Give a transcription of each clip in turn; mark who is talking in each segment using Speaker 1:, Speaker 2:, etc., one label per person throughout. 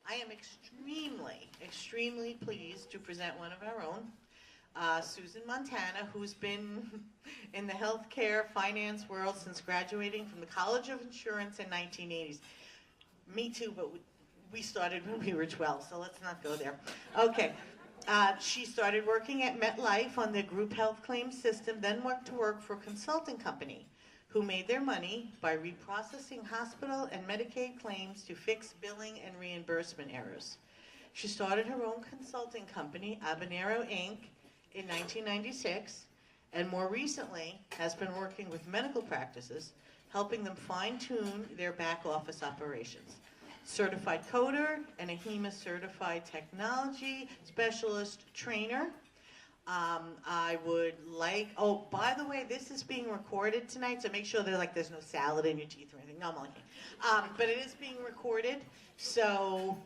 Speaker 1: I am extremely pleased to present one of our own, Susan Montana, who's been in the healthcare finance world since graduating from the College of Insurance in 1980s. Me too, but we started when we were 12, so let's not go there. Okay. She started working at MetLife on the group health claims system, then went to work for a consulting company who made their money by reprocessing hospital and Medicaid claims to fix billing and reimbursement errors. She started her own consulting company, Habanero, Inc., in 1996, and more recently has been working with medical practices, helping them fine-tune their back office operations. Certified coder and AHIMA certified technology specialist trainer. I would like, oh, by the way, this is being recorded tonight, so make sure there's no salad in your teeth or anything. No, I'm only kidding. But it is being recorded, so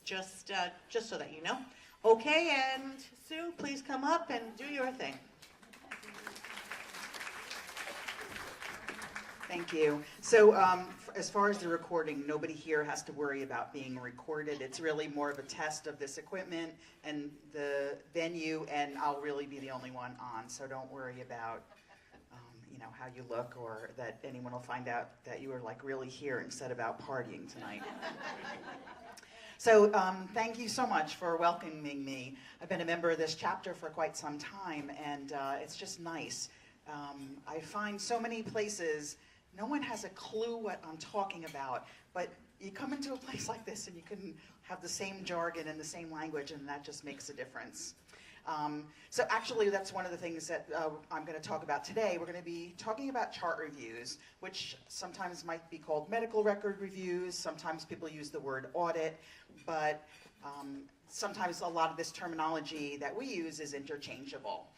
Speaker 1: just so that you know. Okay, and Sue, please come up and do your thing.
Speaker 2: Thank you. So as far as the recording, nobody here has to worry about being recorded. It's really more of a test of this equipment and the venue, and I'll really be the only one on. So don't worry about how you look, or that anyone will find out that you were really here instead of out partying tonight. So thank you so much for welcoming me. I've been a member of this chapter for quite some time, and it's just nice. I find so many places no one has a clue what I'm talking about, but you come into a place like this and you can have the same jargon and the same language, and that just makes a difference. So actually, that's one of the things that I'm going to talk about today. We're going to be talking about chart reviews, which sometimes might be called medical record reviews. Sometimes people use the word audit, but sometimes a lot of this terminology that we use is interchangeable.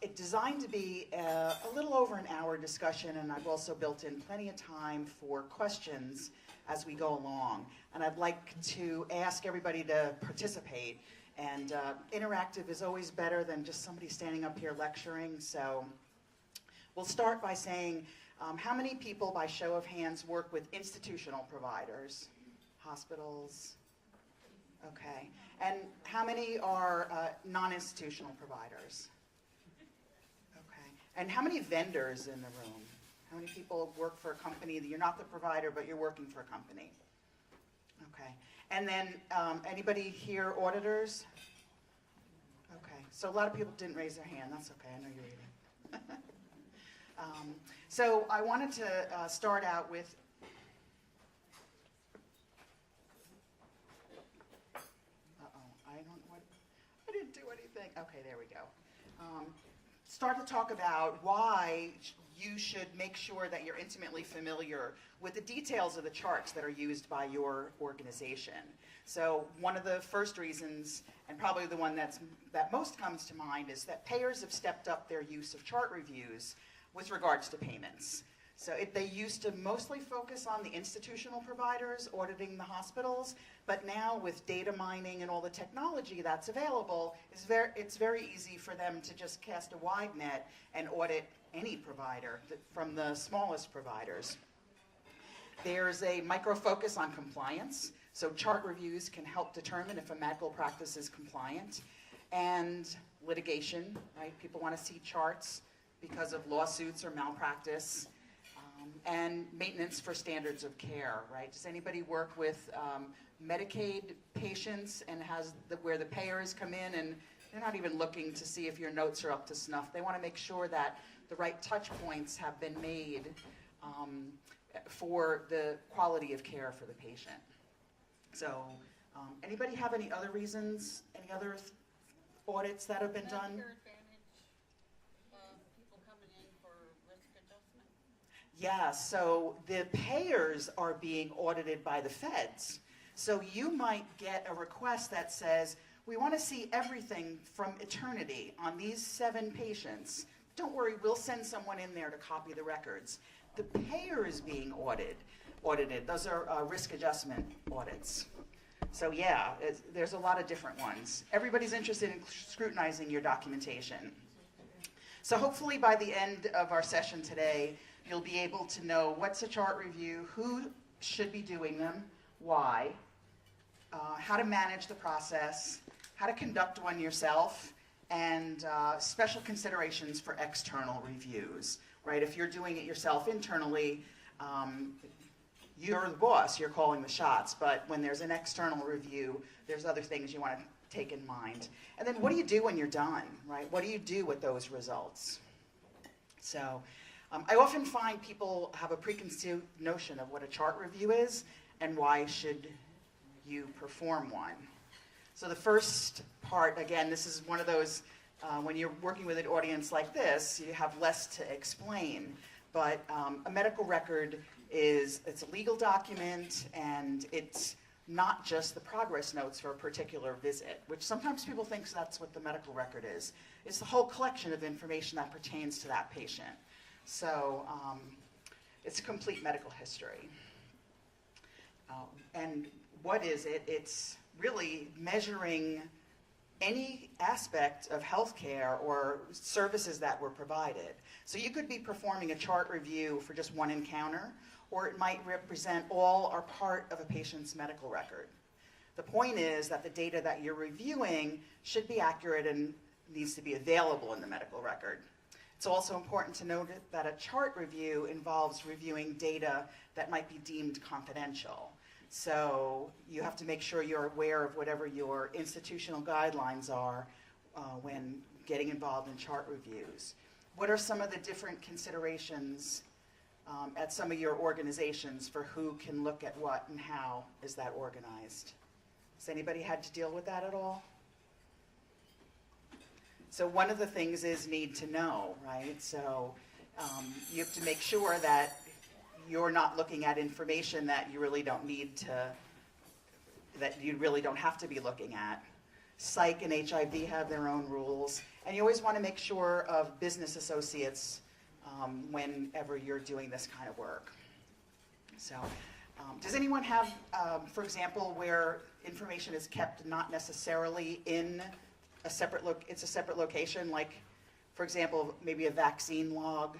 Speaker 2: It's designed to be a little over an hour discussion, and I've also built in plenty of time for questions as we go along. And I'd like to ask everybody to participate. And interactive is always better than just somebody standing up here lecturing. So we'll start by saying, how many people, by show of hands, work with institutional providers? Hospitals? Okay. And how many are non-institutional providers? And how many vendors in the room? How many people work for a company that you're not the provider, but you're working for a company? Okay. And then anybody here auditors? Okay. So a lot of people didn't raise their hand. That's okay. I know you're reading. So I wanted to start out with I didn't do anything. Okay, there we go. Start to talk about why you should make sure that you're intimately familiar with the details of the charts that are used by your organization. So one of the first reasons, and probably the one that most comes to mind, is that payers have stepped up their use of chart reviews with regards to payments. So they used to mostly focus on the institutional providers auditing the hospitals, but now with data mining and all the technology that's available, it's very easy for them to just cast a wide net and audit any provider, from the smallest providers. There's a micro focus on compliance, so chart reviews can help determine if a medical practice is compliant. And litigation, right? People want to see charts because of lawsuits or malpractice. And maintenance for standards of care, right? Does anybody work with Medicaid patients and where the payers come in and they're not even looking to see if your notes are up to snuff? They want to make sure that the right touch points have been made for the quality of care for the patient. So anybody have any other reasons, any other audits that have been done? Yeah, so the payers are being audited by the feds. So you might get a request that says, we want to see everything from eternity on these 7 patients. Don't worry, we'll send someone in there to copy the records. The payer is being audited. Those are risk adjustment audits. So yeah, there's a lot of different ones. Everybody's interested in scrutinizing your documentation. So hopefully by the end of our session today, you'll be able to know what's a chart review, who should be doing them, why, how to manage the process, how to conduct one yourself, and special considerations for external reviews, right? If you're doing it yourself internally, you're the boss, you're calling the shots, but when there's an external review, there's other things you want to take in mind. And then what do you do when you're done, right? What do you do with those results? So I often find people have a preconceived notion of what a chart review is and why should you perform one. So the first part, again, this is one of those, when you're working with an audience like this, you have less to explain. But a medical record it's a legal document, and it's not just the progress notes for a particular visit, which sometimes people think that's what the medical record is. It's the whole collection of information that pertains to that patient. So it's a complete medical history. And what is it? It's really measuring any aspect of healthcare or services that were provided. So you could be performing a chart review for just one encounter, or it might represent all or part of a patient's medical record. The point is that the data that you're reviewing should be accurate and needs to be available in the medical record. It's also important to note that a chart review involves reviewing data that might be deemed confidential. So you have to make sure you're aware of whatever your institutional guidelines are when getting involved in chart reviews. What are some of the different considerations at some of your organizations for who can look at what and how is that organized? Has anybody had to deal with that at all? So one of the things is need to know, right? So you have to make sure that you're not looking at information that you really don't need to, that you really don't have to be looking at. Psych and HIV have their own rules, and you always want to make sure of business associates whenever you're doing this kind of work. So does anyone have, for example, where information is kept not necessarily in a separate it's a separate location, like, for example, maybe a vaccine log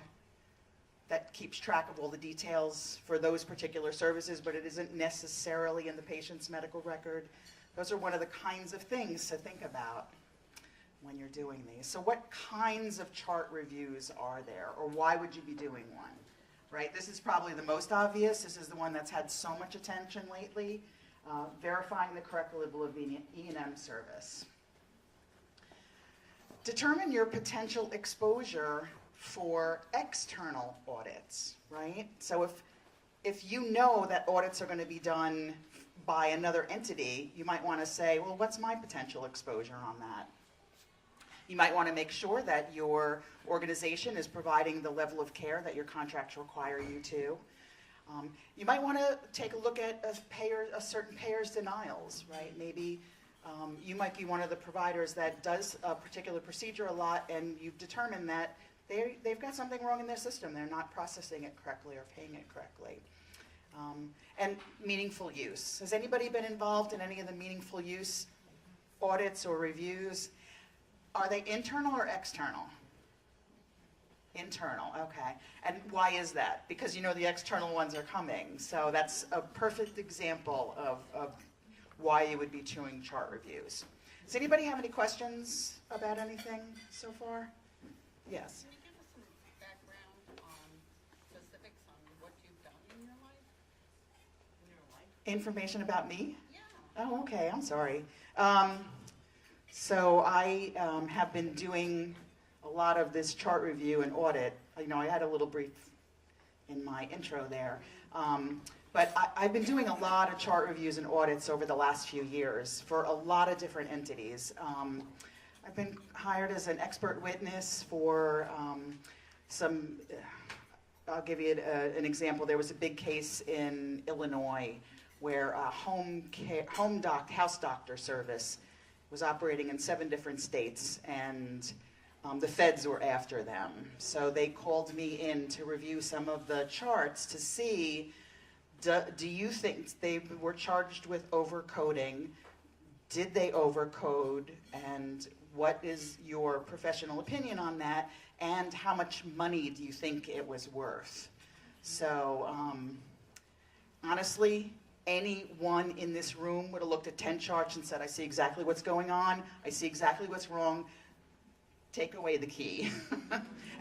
Speaker 2: that keeps track of all the details for those particular services, but it isn't necessarily in the patient's medical record? Those are one of the kinds of things to think about when you're doing these. So what kinds of chart reviews are there, or why would you be doing one? Right, this is probably the most obvious. This is the one that's had so much attention lately, verifying the correct level of E&M service. Determine your potential exposure for external audits, right? So if you know that audits are going to be done by another entity, you might want to say, well, what's my potential exposure on that? You might want to make sure that your organization is providing the level of care that your contracts require you to. You might want to take a look at a certain payer's denials, right? Maybe you might be one of the providers that does a particular procedure a lot, and you've determined that they've got something wrong in their system. They're not processing it correctly or paying it correctly. And meaningful use. Has anybody been involved in any of the meaningful use audits or reviews? Are they internal or external? Internal, okay. And why is that? Because you know the external ones are coming. So that's a perfect example of why you would be doing chart reviews. Does anybody have any questions about anything so far? Yes.
Speaker 3: Can you give us some background on specifics on what you've done in your life?
Speaker 2: Information about me?
Speaker 3: Yeah.
Speaker 2: Oh, okay, I'm sorry. So I have been doing a lot of this chart review and audit. You know, I had a little brief in my intro there. But I've been doing a lot of chart reviews and audits over the last few years for a lot of different entities. I've been hired as an expert witness for I'll give you an example. There was a big case in Illinois where a house doctor service was operating in 7 different states, and the feds were after them. So they called me in to review some of the charts to see, do you think they were charged with overcoding? Did they overcode? And what is your professional opinion on that? And how much money do you think it was worth? So honestly, anyone in this room would have looked at 10 charts and said, I see exactly what's going on, I see exactly what's wrong, take away the key.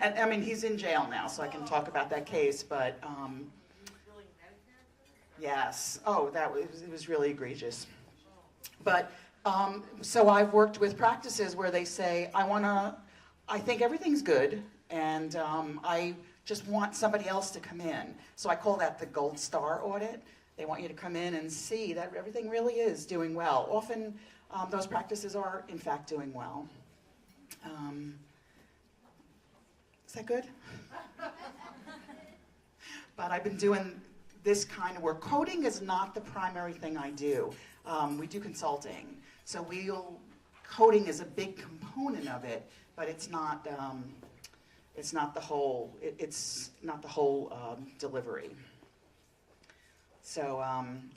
Speaker 2: And I mean, he's in jail now, so I can talk about that case, but yes, oh, it was really egregious. But, so I've worked with practices where they say, I think everything's good, and I just want somebody else to come in. So I call that the gold star audit. They want you to come in and see that everything really is doing well. Often those practices are, in fact, doing well. Is that good? But I've been doing this kind of work. Coding is not the primary thing I do. We do consulting. So coding is a big component of it, but it's not the whole delivery. So,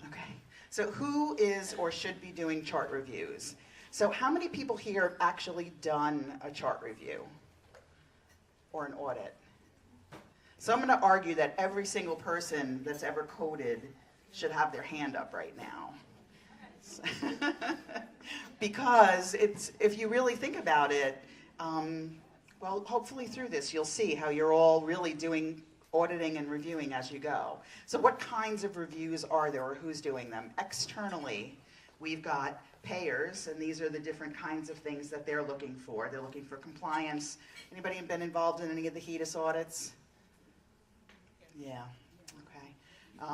Speaker 2: okay. So who is or should be doing chart reviews? So how many people here have actually done a chart review or an audit? So I'm going to argue that every single person that's ever coded should have their hand up right now. Because if you really think about it, well, hopefully through this you'll see how you're all really doing auditing and reviewing as you go. So what kinds of reviews are there, or who's doing them? Externally, we've got payers, and these are the different kinds of things that they're looking for. They're looking for compliance. Anybody been involved in any of the HEDIS audits? Yeah, okay.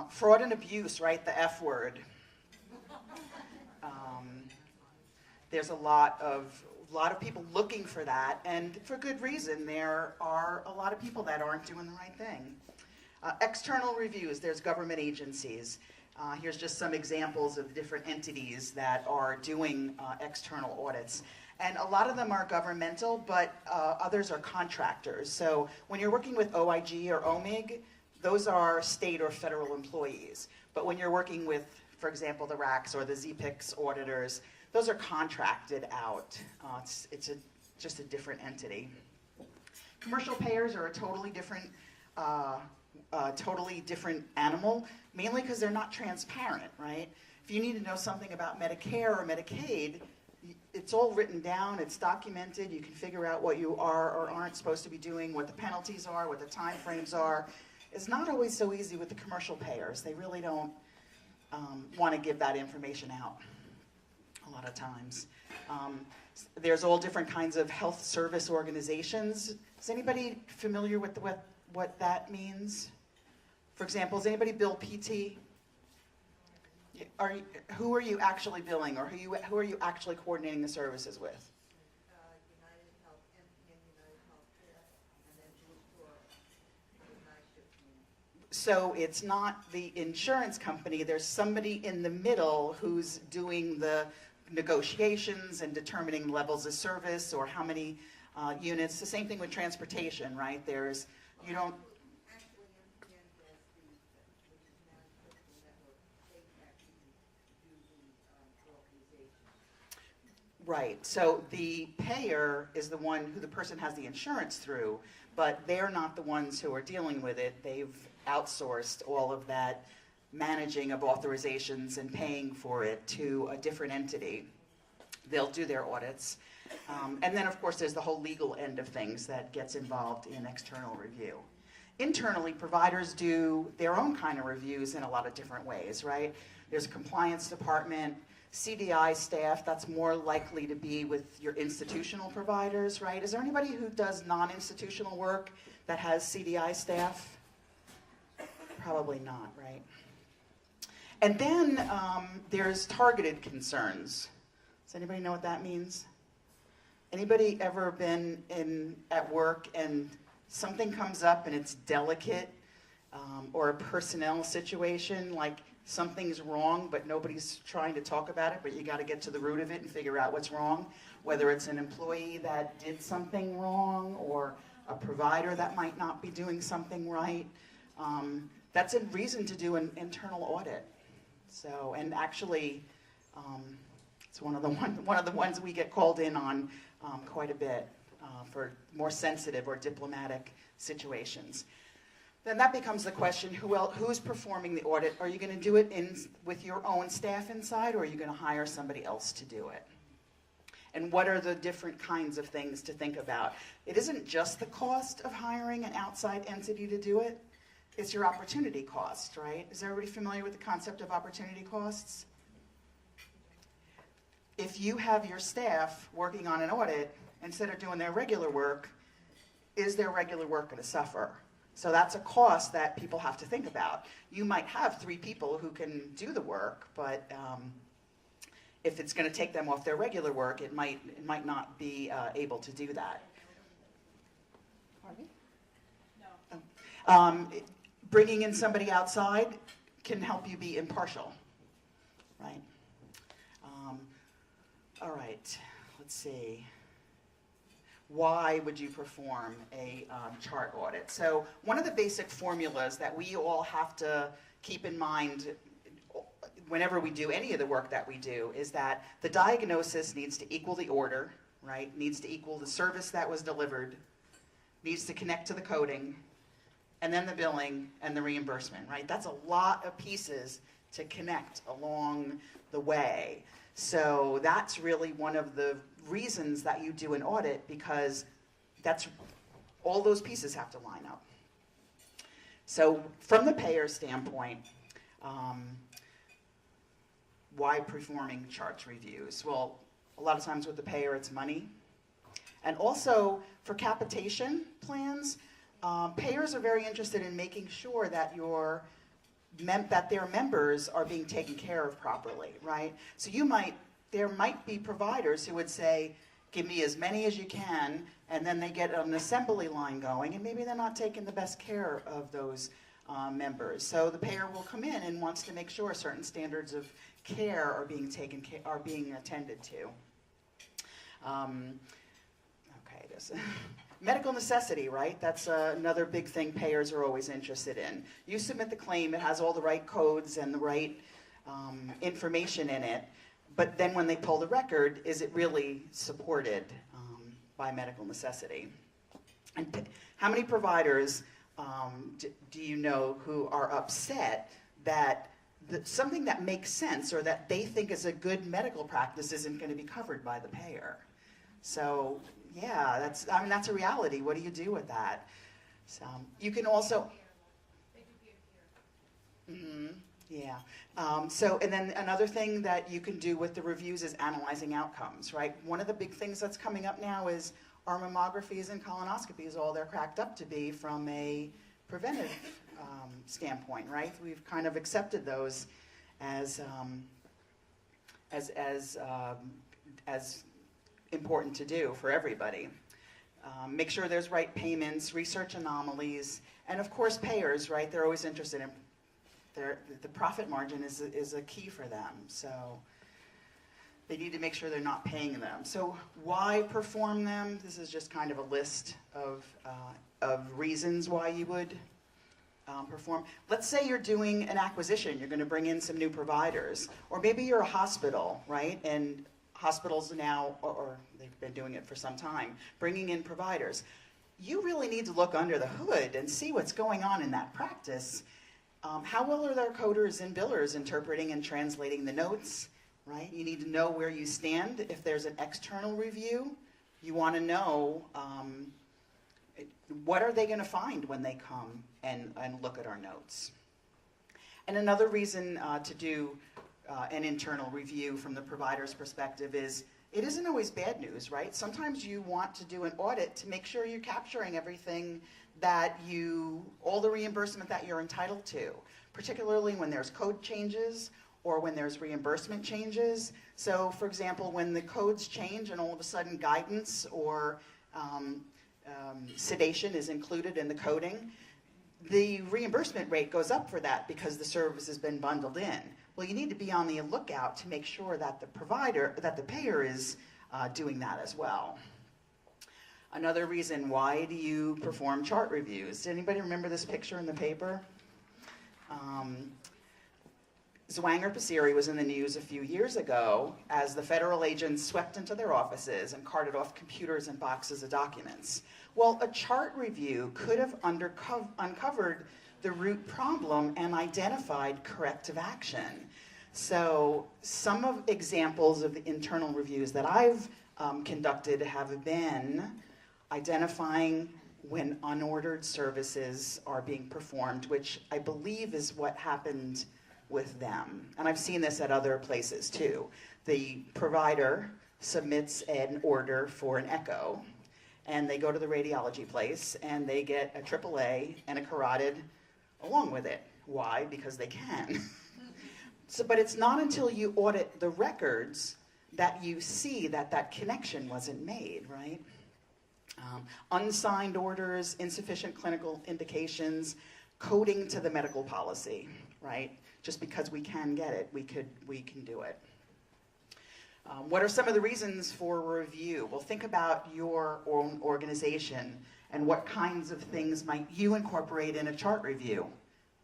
Speaker 2: Fraud and abuse, right, the F word. There's a lot of people looking for that, and for good reason. There are a lot of people that aren't doing the right thing. External reviews, there's government agencies. Here's just some examples of different entities that are doing external audits. And a lot of them are governmental, but others are contractors. So when you're working with OIG or OMIG, those are state or federal employees. But when you're working with, for example, the RACs or the ZPICS auditors, those are contracted out. It's just a different entity. Commercial payers are a totally different animal, mainly because they're not transparent, right? If you need to know something about Medicare or Medicaid, it's all written down, it's documented, you can figure out what you are or aren't supposed to be doing, what the penalties are, what the time frames are. It's not always so easy with the commercial payers. They really don't want to give that information out a lot of times. There's all different kinds of health service organizations. Is anybody familiar with what that means? For example, does anybody bill PT? Who are you actually billing, or who are you actually coordinating the services with?
Speaker 4: United Health, MPN United Healthcare, and then Blue Cross, night shift team.
Speaker 2: So it's not the insurance company. There's somebody in the middle who's doing the negotiations and determining levels of service or how many units. The same thing with transportation, right? You don't.
Speaker 4: Actually, MPN does which is Managed Critical Network, they actually do the authorization.
Speaker 2: Right, so the payer is the one who the person has the insurance through, but they're not the ones who are dealing with it. They've outsourced all of that managing of authorizations and paying for it to a different entity. They'll do their audits. And then, of course, there's the whole legal end of things that gets involved in external review. Internally, providers do their own kind of reviews in a lot of different ways, right? There's a compliance department, CDI staff, that's more likely to be with your institutional providers, right? Is there anybody who does non-institutional work that has CDI staff? Probably not, right? And then there's targeted concerns. Does anybody know what that means? Anybody ever been at work and something comes up and it's delicate, or a personnel situation, like something's wrong but nobody's trying to talk about it, but you got to get to the root of it and figure out what's wrong, whether it's an employee that did something wrong or a provider that might not be doing something right. That's a reason to do an internal audit. So, and actually, it's one of the ones we get called in on quite a bit for more sensitive or diplomatic situations. Then that becomes the question, who's performing the audit? Are you going to do it with your own staff inside, or are you going to hire somebody else to do it? And what are the different kinds of things to think about? It isn't just the cost of hiring an outside entity to do it, it's your opportunity cost, right? Is everybody familiar with the concept of opportunity costs? If you have your staff working on an audit, instead of doing their regular work, is their regular work going to suffer? So that's a cost that people have to think about. You might have 3 people who can do the work, but if it's going to take them off their regular work, it might not be able to do that. Pardon me? No. Bringing in somebody outside can help you be impartial, right? All right, let's see. Why would you perform a chart audit? So one of the basic formulas that we all have to keep in mind whenever we do any of the work that we do is that the diagnosis needs to equal the order, right? Needs to equal the service that was delivered, needs to connect to the coding, and then the billing and the reimbursement, right? That's a lot of pieces to connect along the way. So that's really one of the reasons that you do an audit, because that's all those pieces have to line up. So from the payer standpoint, why performing charts reviews? Well, a lot of times with the payer, it's money. And also for capitation plans, payers are very interested in making sure that that their members are being taken care of properly, right? So there might be providers who would say, give me as many as you can, and then they get an assembly line going, and maybe they're not taking the best care of those members. So the payer will come in and wants to make sure certain standards of care are being attended to. Okay, this. Medical necessity, right? That's another big thing payers are always interested in. You submit the claim, it has all the right codes and the right information in it, but then when they pull the record, is it really supported by medical necessity? And how many providers do you know who are upset that something that makes sense or that they think is a good medical practice isn't going to be covered by the payer? So yeah, that's a reality. What do you do with that? So you can also. Yeah. And then another thing that you can do with the reviews is analyzing outcomes, right? One of the big things that's coming up now is are mammographies and colonoscopies all they're cracked up to be from a preventive standpoint, right? We've kind of accepted those as important to do for everybody. Make sure there's right payments, research anomalies, and of course payers, right? They're always interested in the profit margin is a key for them. So they need to make sure they're not paying them. So why perform them? This is just kind of a list of reasons why you would perform. Let's say you're doing an acquisition. You're going to bring in some new providers. Or maybe you're a hospital, right? And hospitals now, or they've been doing it for some time, bringing in providers. You really need to look under the hood and see what's going on in that practice. How well are their coders and billers interpreting and translating the notes, right? You need to know where you stand. If there's an external review, you want to know what are they going to find when they come and look at our notes. And another reason to do an internal review from the provider's perspective is it isn't always bad news, right? Sometimes you want to do an audit to make sure you're capturing everything that all the reimbursement that you're entitled to, particularly when there's code changes or when there's reimbursement changes. So for example, when the codes change and all of a sudden guidance or sedation is included in the coding, the reimbursement rate goes up for that because the service has been bundled in. Well, you need to be on the lookout to make sure that the payer is doing that as well. Another reason, why do you perform chart reviews? Does anybody remember this picture in the paper? Zwanger-Passeri was in the news a few years ago as the federal agents swept into their offices and carted off computers and boxes of documents. Well, a chart review could have uncovered the root problem and identified corrective action. So some of examples of the internal reviews that I've conducted have been identifying when unordered services are being performed, which I believe is what happened with them. And I've seen this at other places too. The provider submits an order for an echo, and they go to the radiology place, and they get a AAA and a carotid along with it. Why? Because they can. But it's not until you audit the records that you see that that connection wasn't made, right? Unsigned orders, insufficient clinical indications, coding to the medical policy, right? Just because we can get it, we can do it. What are some of the reasons for review? Well, think about your own organization and what kinds of things might you incorporate in a chart review,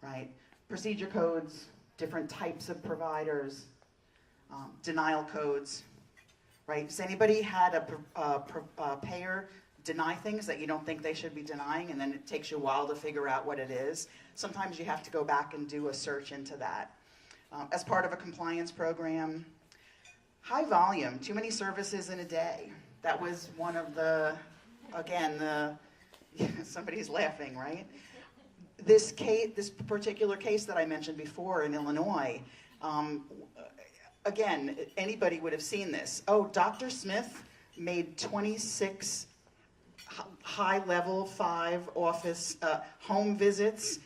Speaker 2: right? Procedure codes, different types of providers, denial codes, right? Has anybody had a payer deny things that you don't think they should be denying, and then it takes you a while to figure out what it is? Sometimes you have to go back and do a search into that. As part of a compliance program, high volume, too many services in a day. That was one of the, again, somebody's laughing, right? This particular case that I mentioned before in Illinois, again, anybody would have seen this. Oh, Dr. Smith made 26 high-level 5 office home visits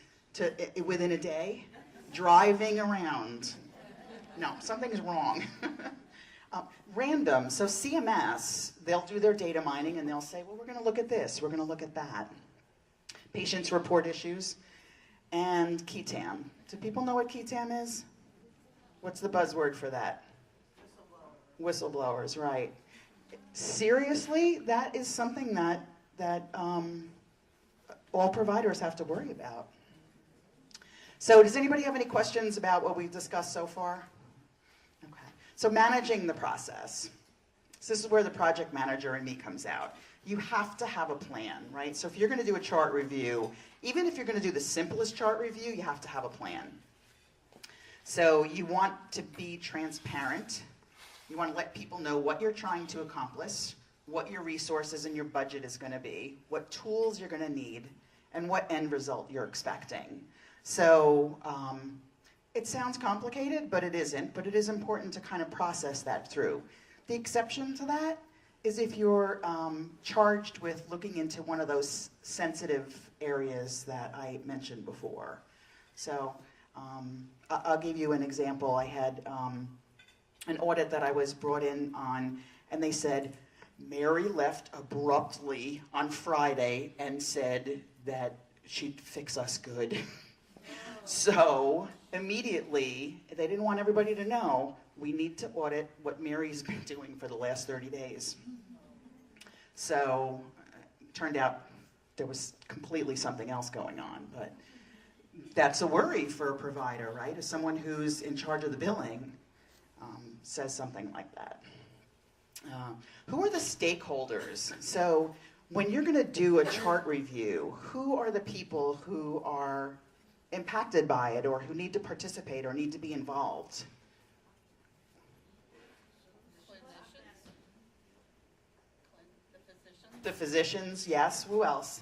Speaker 2: within a day, driving around. No, something's wrong. Random, so CMS, they'll do their data mining and they'll say, well, we're going to look at this, we're going to look at that. Patients report issues, and KETAM. Do people know what KETAM is? What's the buzzword for that? Whistleblowers, right. Seriously, that is something that all providers have to worry about. So does anybody have any questions about what we've discussed so far? Okay. So managing the process. So this is where the project manager in me comes out. You have to have a plan, right? So if you're going to do a chart review, even if you're going to do the simplest chart review, you have to have a plan. So you want to be transparent. You want to let people know what you're trying to accomplish, what your resources and your budget is going to be, what tools you're going to need, and what end result you're expecting. So it sounds complicated, but it isn't. But it is important to kind of process that through. The exception to that is if you're charged with looking into one of those sensitive areas that I mentioned before. So I'll give you an example. I had an audit that I was brought in on, and they said, Mary left abruptly on Friday and said that she'd fix us good. So immediately, they didn't want everybody to know, we need to audit what Mary's been doing for the last 30 days. So it turned out there was completely something else going on, but that's a worry for a provider, right? If someone who's in charge of the billing says something like that. Who are the stakeholders? So when you're going to do a chart review, who are the people who are impacted by it or who need to participate or need to be involved? The physicians, yes. Who else?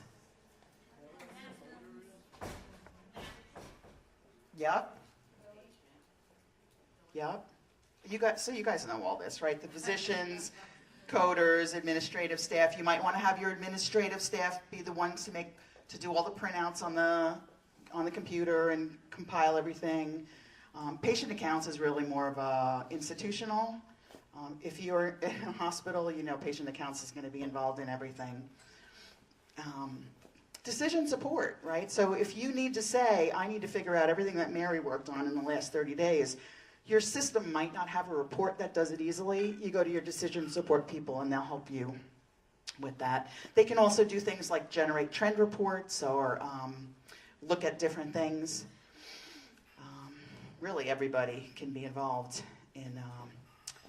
Speaker 2: Yep. Yep. So you guys know all this, right? The physicians, coders, administrative staff. You might want to have your administrative staff be the ones to do all the printouts on the computer and compile everything. Patient accounts is really more of a institutional. If you're in a hospital, you know patient accounts is going to be involved in everything. Decision support, right? So if you need to say, I need to figure out everything that Mary worked on in the last 30 days, your system might not have a report that does it easily. You go to your decision support people and they'll help you with that. They can also do things like generate trend reports or look at different things. Really everybody can be involved in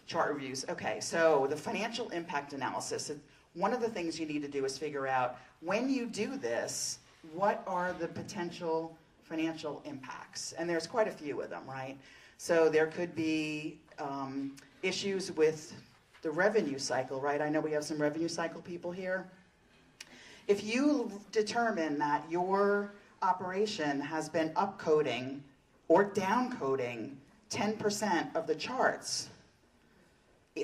Speaker 2: chart reviews. Okay, so the financial impact analysis. One of the things you need to do is figure out, when you do this, what are the potential financial impacts, and there's quite a few of them, right? So there could be issues with the revenue cycle, right? I know we have some revenue cycle people here. If you determine that your operation has been upcoding or downcoding 10% of the charts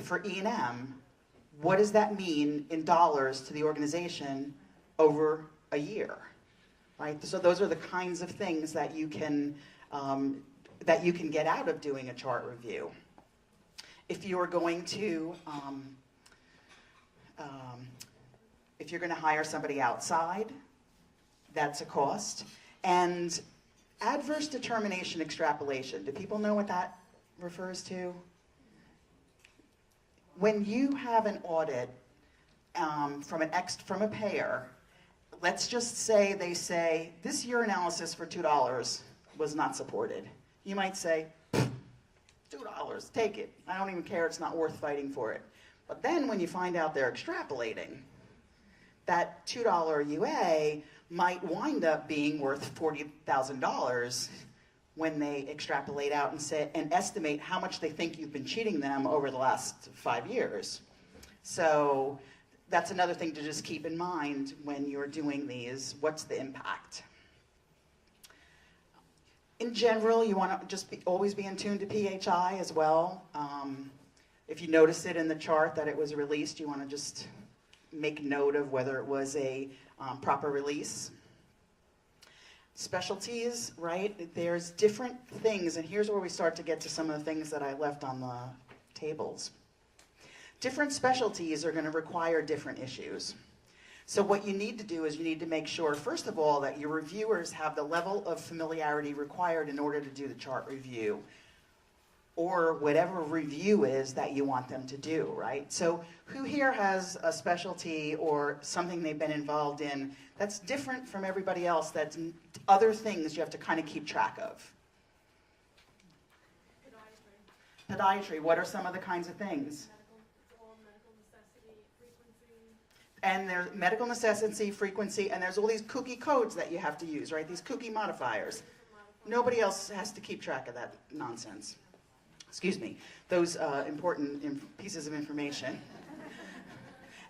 Speaker 2: for E&M, what does that mean in dollars to the organization over a year, right? So those are the kinds of things that you can get out of doing a chart review. If you're going to hire somebody outside, that's a cost. And adverse determination extrapolation, do people know what that refers to? When you have an audit from a payer, let's just say they say, this year analysis for $2 was not supported. You might say, $2, take it. I don't even care, it's not worth fighting for it. But then when you find out they're extrapolating, that $2 UA might wind up being worth $40,000 when they extrapolate out and estimate how much they think you've been cheating them over the last 5 years. So that's another thing to just keep in mind when you're doing these. What's the impact? In general, you want to just always be in tune to PHI as well. If you notice it in the chart that it was released, you want to just make note of whether it was a proper release. Specialties, right? There's different things, and here's where we start to get to some of the things that I left on the tables. Different specialties are going to require different issues. So what you need to do is you need to make sure, first of all, that your reviewers have the level of familiarity required in order to do the chart review, or whatever review is that you want them to do, right? So who here has a specialty or something they've been involved in that's different from everybody else, that's other things you have to kind of keep track of? Podiatry, what are some of the kinds of things?
Speaker 5: Medical necessity, frequency.
Speaker 2: And there's medical necessity, frequency, and there's all these kooky codes that you have to use, right? These kooky modifiers. Nobody else has to keep track of that nonsense. Excuse me, those important pieces of information.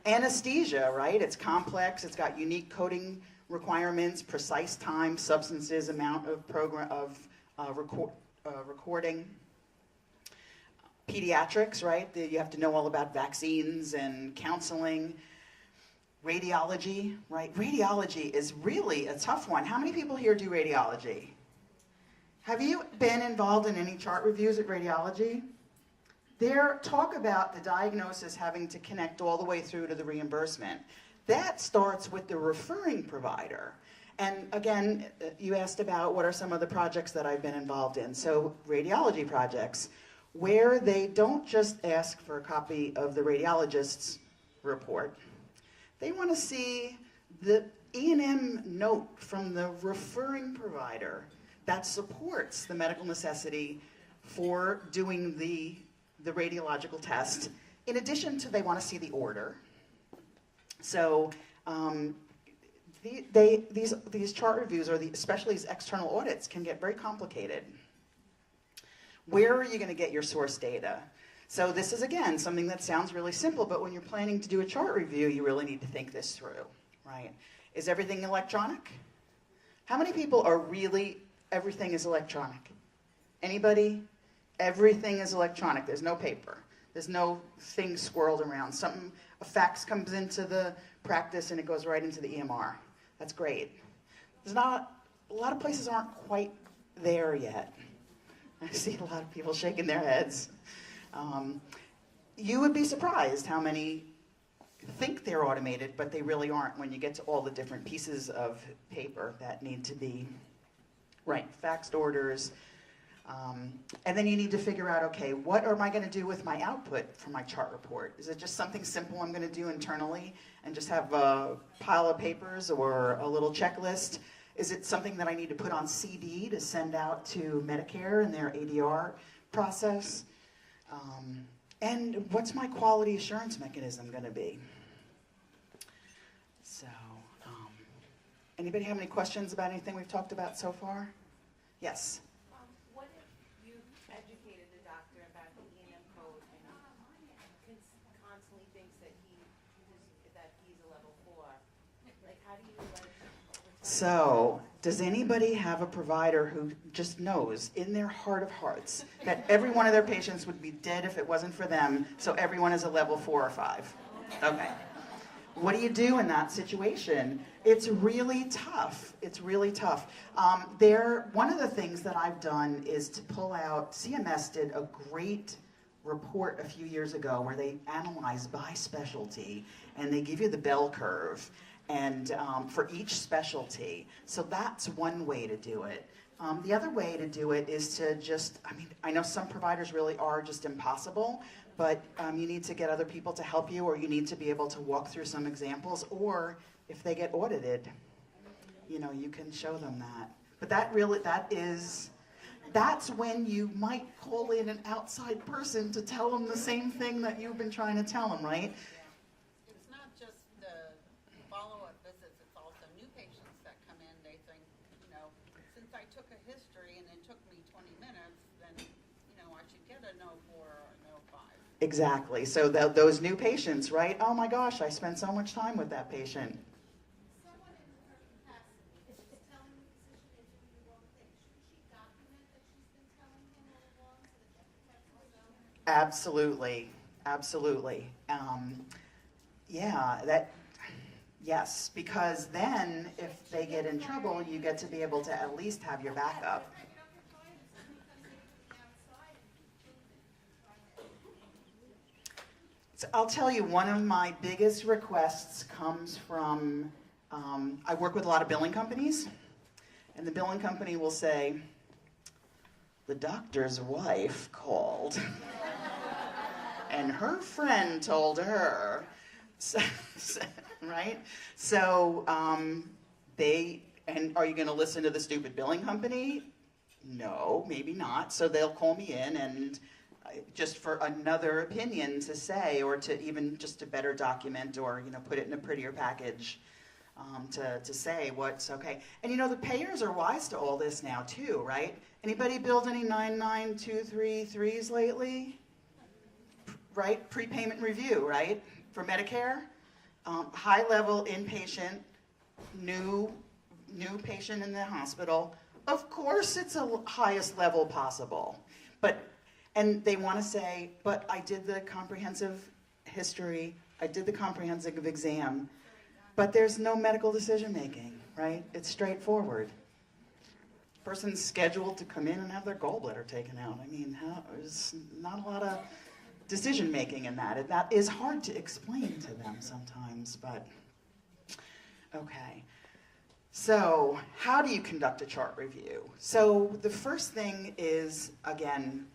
Speaker 2: Anesthesia, right? It's complex, it's got unique coding requirements, precise time, substances, amount of recording. Pediatrics, right? You have to know all about vaccines and counseling. Radiology, right? Radiology is really a tough one. How many people here do radiology? Have you been involved in any chart reviews at radiology? There, talk about the diagnosis having to connect all the way through to the reimbursement. That starts with the referring provider. And again, you asked about what are some of the projects that I've been involved in. So radiology projects, where they don't just ask for a copy of the radiologist's report. They want to see the E&M note from the referring provider that supports the medical necessity for doing the radiological test. In addition to, they want to see the order. So these chart reviews, or especially these external audits, can get very complicated. Where are you going to get your source data? So this is, again, something that sounds really simple, but when you're planning to do a chart review, you really need to think this through, right? Is everything electronic? How many people are really, everything is electronic? Anybody? Everything is electronic. There's no paper. There's no thing swirled around. A fax comes into the practice and it goes right into the EMR. That's great. A lot of places aren't quite there yet. I see a lot of people shaking their heads. You would be surprised how many think they're automated, but they really aren't when you get to all the different pieces of paper that need to be, right, faxed orders. And then you need to figure out, okay, what am I going to do with my output for my chart report? Is it just something simple I'm going to do internally and just have a pile of papers or a little checklist? Is it something that I need to put on CD to send out to Medicare in their ADR process? And what's my quality assurance mechanism going to be? So, anybody have any questions about anything we've talked about so far? Yes.
Speaker 6: What if you educated the doctor about the E&M code and constantly thinks that he's a level 4? Like, how do you let it overturn?
Speaker 2: So, does anybody have a provider who just knows in their heart of hearts that every one of their patients would be dead if it wasn't for them, so everyone is a level 4 or 5? Okay. What do you do in that situation? It's really tough. It's really tough. One of the things that I've done is to pull out, CMS did a great report a few years ago where they analyzed by specialty, and they give you the bell curve and for each specialty. So that's one way to do it. The other way to do it is to just, I know some providers really are just impossible, but you need to get other people to help you, or you need to be able to walk through some examples, or if they get audited, you can show them that. But that's when you might call in an outside person to tell them the same thing that you've been trying to tell them, right?
Speaker 3: It's not just the follow-up visits, it's also new patients that come in, they think, since I took a history and it took me 20 minutes, then, I should get a no 4 or a no 5.
Speaker 2: Exactly. So those new patients, right? Oh my gosh, I spent so much time with that patient.
Speaker 4: Someone in her capacity, if she's telling the physician they're doing the wrong thing, shouldn't she document that she's been telling him all along so that she protects herself?
Speaker 2: Absolutely. Absolutely. Yes, because then if they get in trouble, you get to be able to at least have your backup. So I'll tell you, one of my biggest requests comes from, I work with a lot of billing companies, and the billing company will say, the doctor's wife called, and her friend told her, right? So are you going to listen to the stupid billing company? No, maybe not. So they'll call me in and just for another opinion to say, or to even just to better document, or put it in a prettier package to say what's okay. And the payers are wise to all this now too, right? Anybody build any 99233s lately? Right? Prepayment review, right? For Medicare, high level inpatient, new patient in the hospital. Of course, it's the highest level possible, and they want to say, but I did the comprehensive history, I did the comprehensive exam, but there's no medical decision making, right? It's straightforward. Person's scheduled to come in and have their gallbladder taken out. There's not a lot of decision making in that. And that is hard to explain to them sometimes, but okay. So how do you conduct a chart review? So the first thing is, again,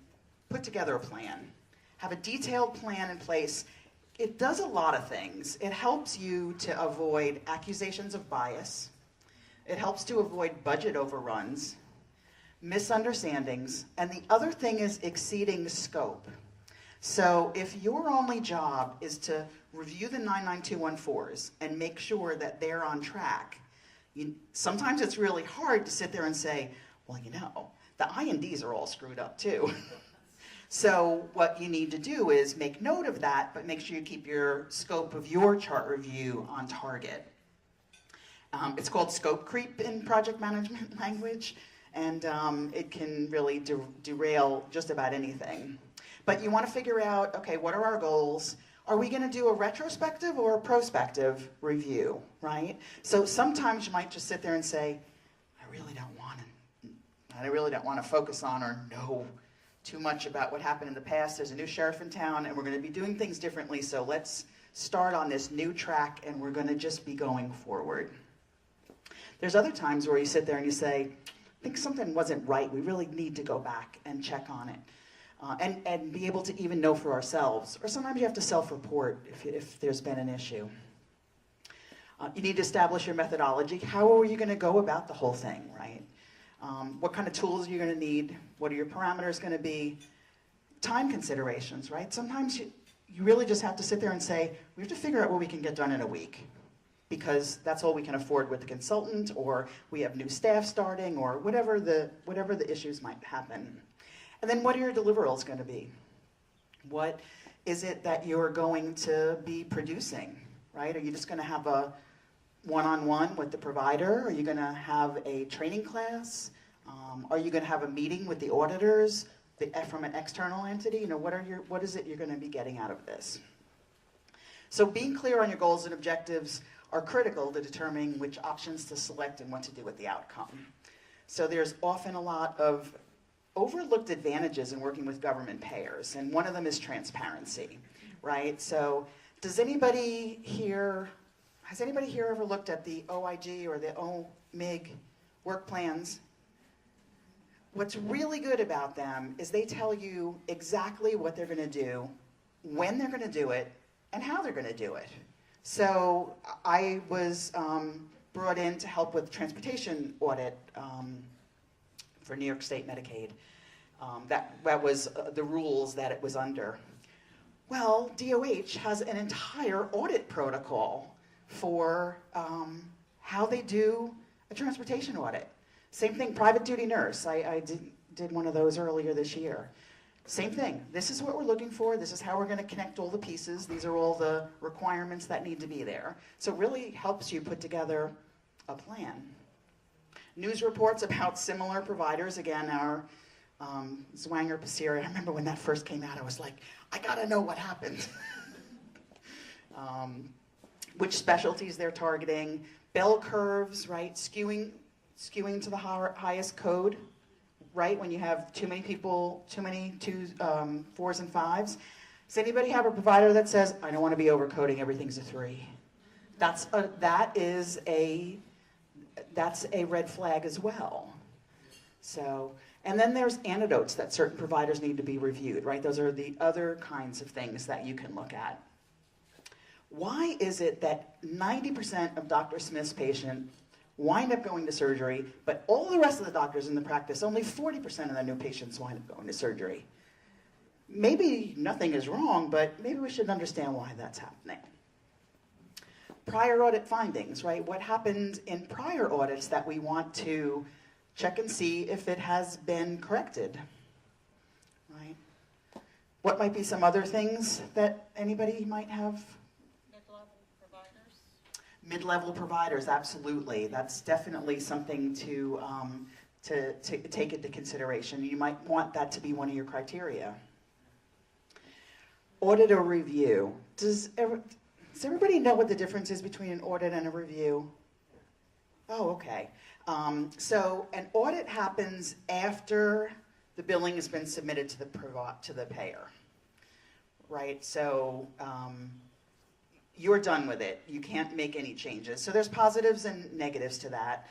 Speaker 2: put together a plan. Have a detailed plan in place. It does a lot of things. It helps you to avoid accusations of bias. It helps to avoid budget overruns, misunderstandings, and the other thing is exceeding scope. So if your only job is to review the 99214s and make sure that they're on track, sometimes it's really hard to sit there and say, well, the INDs are all screwed up too. So what you need to do is make note of that, but make sure you keep your scope of your chart review on target. It's called scope creep in project management language, and it can really derail just about anything. But you want to figure out, okay, what are our goals? Are we going to do a retrospective or a prospective review, right? So sometimes you might just sit there and say, I really don't want to focus on or know too much about what happened in the past. There's a new sheriff in town, and we're going to be doing things differently, so let's start on this new track, and we're going to just be going forward. There's other times where you sit there and you say, I think something wasn't right. We really need to go back and check on it. And be able to even know for ourselves. Or sometimes you have to self-report if there's been an issue. You need to establish your methodology. How are you going to go about the whole thing, right? What kind of tools are you going to need? What are your parameters going to be? Time considerations, right? Sometimes you really just have to sit there and say, we have to figure out what we can get done in a week. because that's all we can afford with the consultant, or we have new staff starting, or whatever the issues might happen. And then what are your deliverables going to be? What is it that you're going to be producing, right? Are you just going to have a one-on-one with the provider? Are you going to have a training class? Are you going to have a meeting with the auditors from an external entity? You know, what is it you're going to be getting out of this? So being clear on your goals and objectives are critical to determining which options to select and what to do with the outcome. So there's often a lot of overlooked advantages in working with government payers, and one of them is transparency, right? So has anybody here ever looked at the OIG or the OMIG work plans? What's really good about them is they tell you exactly what they're going to do, when they're going to do it, and how they're going to do it. So I was brought in to help with transportation audit for New York State Medicaid. That was the rules that it was under. Well, DOH has an entire audit protocol for how they do a transportation audit. Same thing, private duty nurse. I did one of those earlier this year. Same thing. This is what we're looking for. This is how we're going to connect all the pieces. These are all the requirements that need to be there. So it really helps you put together a plan. News reports about similar providers, again, are Zwanger, Passeri. I remember when that first came out, I was like, I got to know what happened. Which specialties they're targeting, bell curves, right, skewing to the highest code, right, when you have too many people, too many 2s, 4s, and 5s. Does anybody have a provider that says, I don't want to be overcoding, everything's a 3? That's a red flag as well. So, and then there's anecdotes that certain providers need to be reviewed, right? Those are the other kinds of things that you can look at. Why is it that 90% of Dr. Smith's patients wind up going to surgery, but all the rest of the doctors in the practice, only 40% of the new patients wind up going to surgery? Maybe nothing is wrong, but maybe we should understand why that's happening. Prior audit findings, right? What happened in prior audits that we want to check and see if it has been corrected, right? What might be some other things that anybody might have? Mid-level providers, absolutely. That's definitely something to take into consideration. You might want that to be one of your criteria. Audit or review. Does everybody know what the difference is between an audit and a review? Oh, okay. So an audit happens after the billing has been submitted to the payer, right? So you're done with it. You can't make any changes. So there's positives and negatives to that.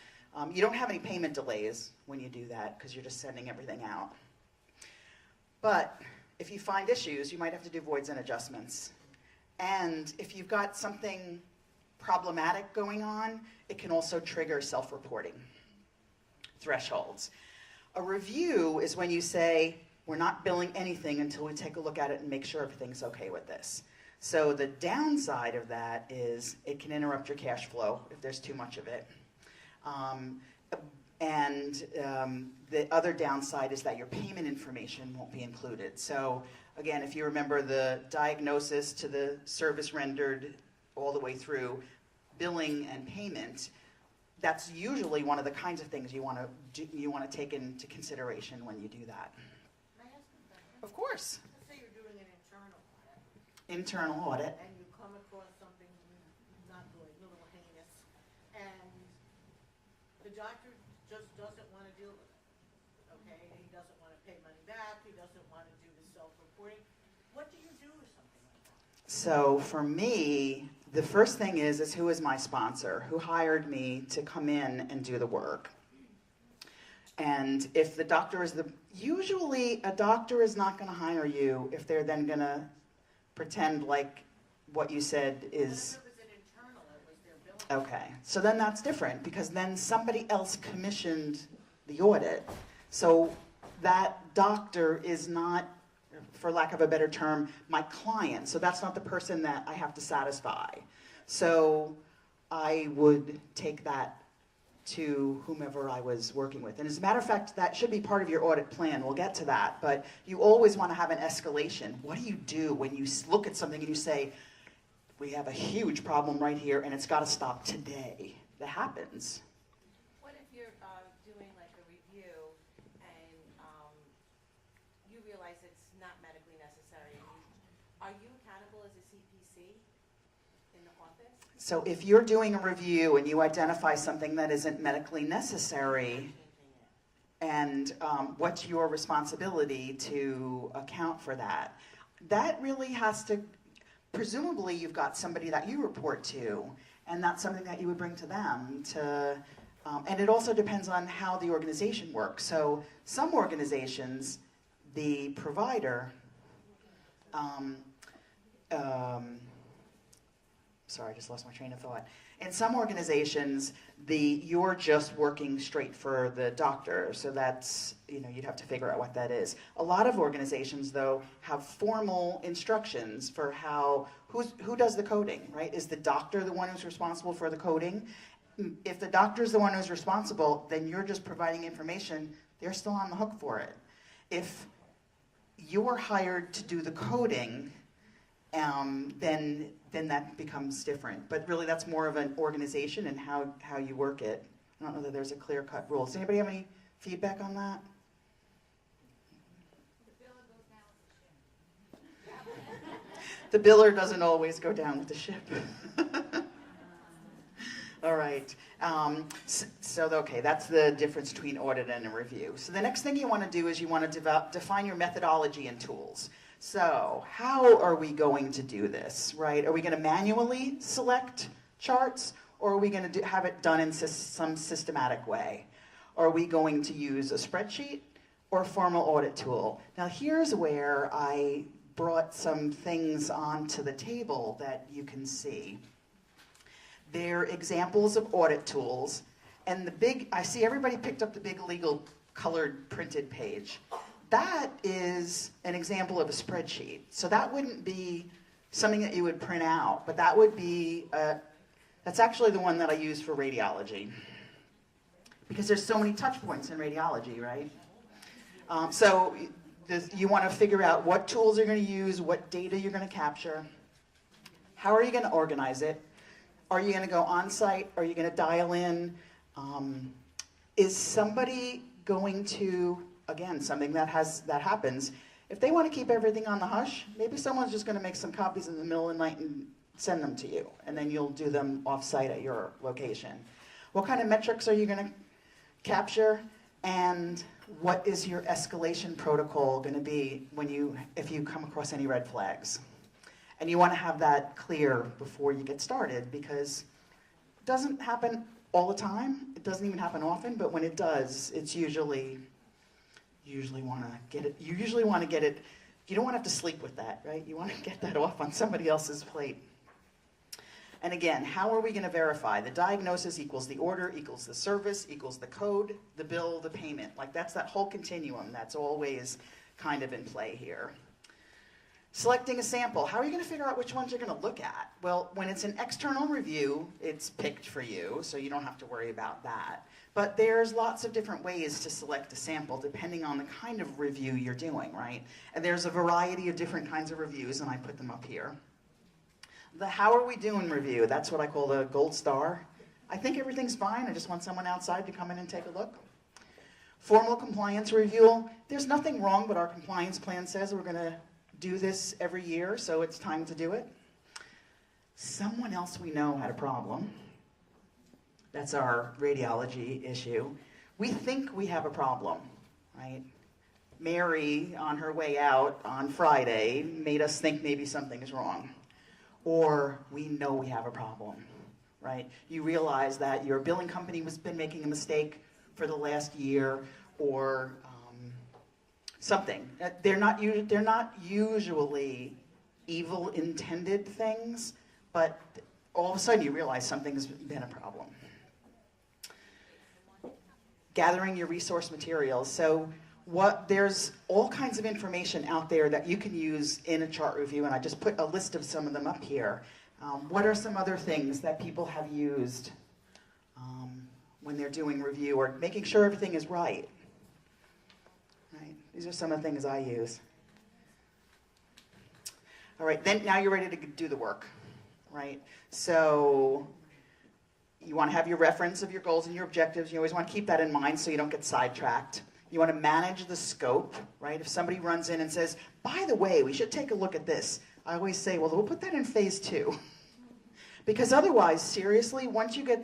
Speaker 2: You don't have any payment delays when you do that because you're just sending everything out. But if you find issues, you might have to do voids and adjustments. And if you've got something problematic going on, it can also trigger self-reporting thresholds. A review is when you say, we're not billing anything until we take a look at it and make sure everything's okay with this. So the downside of that is it can interrupt your cash flow if there's too much of it. The other downside is that your payment information won't be included. So again, if you remember the diagnosis to the service rendered all the way through billing and payment, that's usually one of the kinds of things you want to take into consideration when you do that.
Speaker 6: May I ask a question?
Speaker 2: Of course.
Speaker 6: Let's say you're doing an internal audit.
Speaker 2: Internal audit.
Speaker 6: And you come across something not good, a little heinous, and the doctor just doesn't want to deal with it, okay? He doesn't want to pay money back, he doesn't want to do the self-reporting. What do you do with something like that?
Speaker 2: So for me, the first thing is who is my sponsor? Who hired me to come in and do the work? And if the doctor is usually a doctor is not going to hire you if they're then going to pretend like what you said is.
Speaker 6: But if it was an internal, it was their billing.
Speaker 2: Okay, so then that's different because then somebody else commissioned the audit. So that doctor is not, for lack of a better term, my client. So that's not the person that I have to satisfy. So I would take that to whomever I was working with. And as a matter of fact, that should be part of your audit plan. We'll get to that. But you always want to have an escalation. What do you do when you look at something and you say, we have a huge problem right here and it's got to stop today? That happens.
Speaker 6: What if you're doing like a review and you realize it's not medically necessary? Are you accountable as a CPC in the office?
Speaker 2: So if you're doing a review and you identify something that isn't medically necessary, and what's your responsibility to account for that? That really has to, presumably you've got somebody that you report to, and that's something that you would bring to them to, and it also depends on how the organization works. So some organizations, the provider, sorry, I just lost my train of thought. In some organizations, you're just working straight for the doctor, so that's, you'd have to figure out what that is. A lot of organizations, though, have formal instructions for who does the coding, right? Is the doctor the one who's responsible for the coding? If the doctor's the one who's responsible, then you're just providing information. They're still on the hook for it. If you're hired to do the coding, then that becomes different. But really, that's more of an organization and how you work it. I don't know that there's a clear-cut rule. Does anybody have any feedback on that? The biller doesn't always go down with the ship. All right. Okay, that's the difference between audit and a review. So the next thing you want to do is you want to define your methodology and tools. So how are we going to do this, right? Are we going to manually select charts, or are we going to have it done in some systematic way? Are we going to use a spreadsheet or a formal audit tool? Now here's where I brought some things onto the table that you can see. They're examples of audit tools, and I see everybody picked up the big legal colored printed page. That is an example of a spreadsheet. So that wouldn't be something that you would print out, but that would be, that's actually the one that I use for radiology. Because there's so many touch points in radiology, right? You want to figure out what tools you're going to use, what data you're going to capture. How are you going to organize it? Are you going to go on-site? Are you going to dial in? Is somebody going to, again, something that happens, if they want to keep everything on the hush, maybe someone's just going to make some copies in the middle of the night and send them to you, and then you'll do them off-site at your location. What kind of metrics are you going to capture, and what is your escalation protocol going to be if you come across any red flags? And you want to have that clear before you get started, because it doesn't happen all the time. It doesn't even happen often, but when it does, it's you usually want to get it. You usually want to get it. You don't want to have to sleep with that, right? You want to get that off on somebody else's plate. And again, how are we going to verify? The diagnosis equals the order, equals the service, equals the code, the bill, the payment. Like that's that whole continuum that's always kind of in play here. Selecting a sample. How are you going to figure out which ones you're going to look at? Well, when it's an external review, it's picked for you, so you don't have to worry about that. But there's lots of different ways to select a sample depending on the kind of review you're doing, right? And there's a variety of different kinds of reviews, and I put them up here. The how are we doing review, that's what I call the gold star. I think everything's fine. I just want someone outside to come in and take a look. Formal compliance review. There's nothing wrong, but our compliance plan says we're going to do this every year, so it's time to do it. Someone else we know had a problem. That's our radiology issue. We think we have a problem, right? Mary, on her way out on Friday, made us think maybe something is wrong. Or we know we have a problem, right? You realize that your billing company has been making a mistake for the last year, or something. They're not usually evil intended things, but all of a sudden you realize something's been a problem. Gathering your resource materials. So there's all kinds of information out there that you can use in a chart review, and I just put a list of some of them up here. What are some other things that people have used when they're doing review or making sure everything is right? Right. These are some of the things I use. All right, then now you're ready to do the work, right? So you want to have your reference of your goals and your objectives. You always want to keep that in mind so you don't get sidetracked. You want to manage the scope, right? If somebody runs in and says, by the way, we should take a look at this, I always say, well, we'll put that in phase 2. Because otherwise, seriously,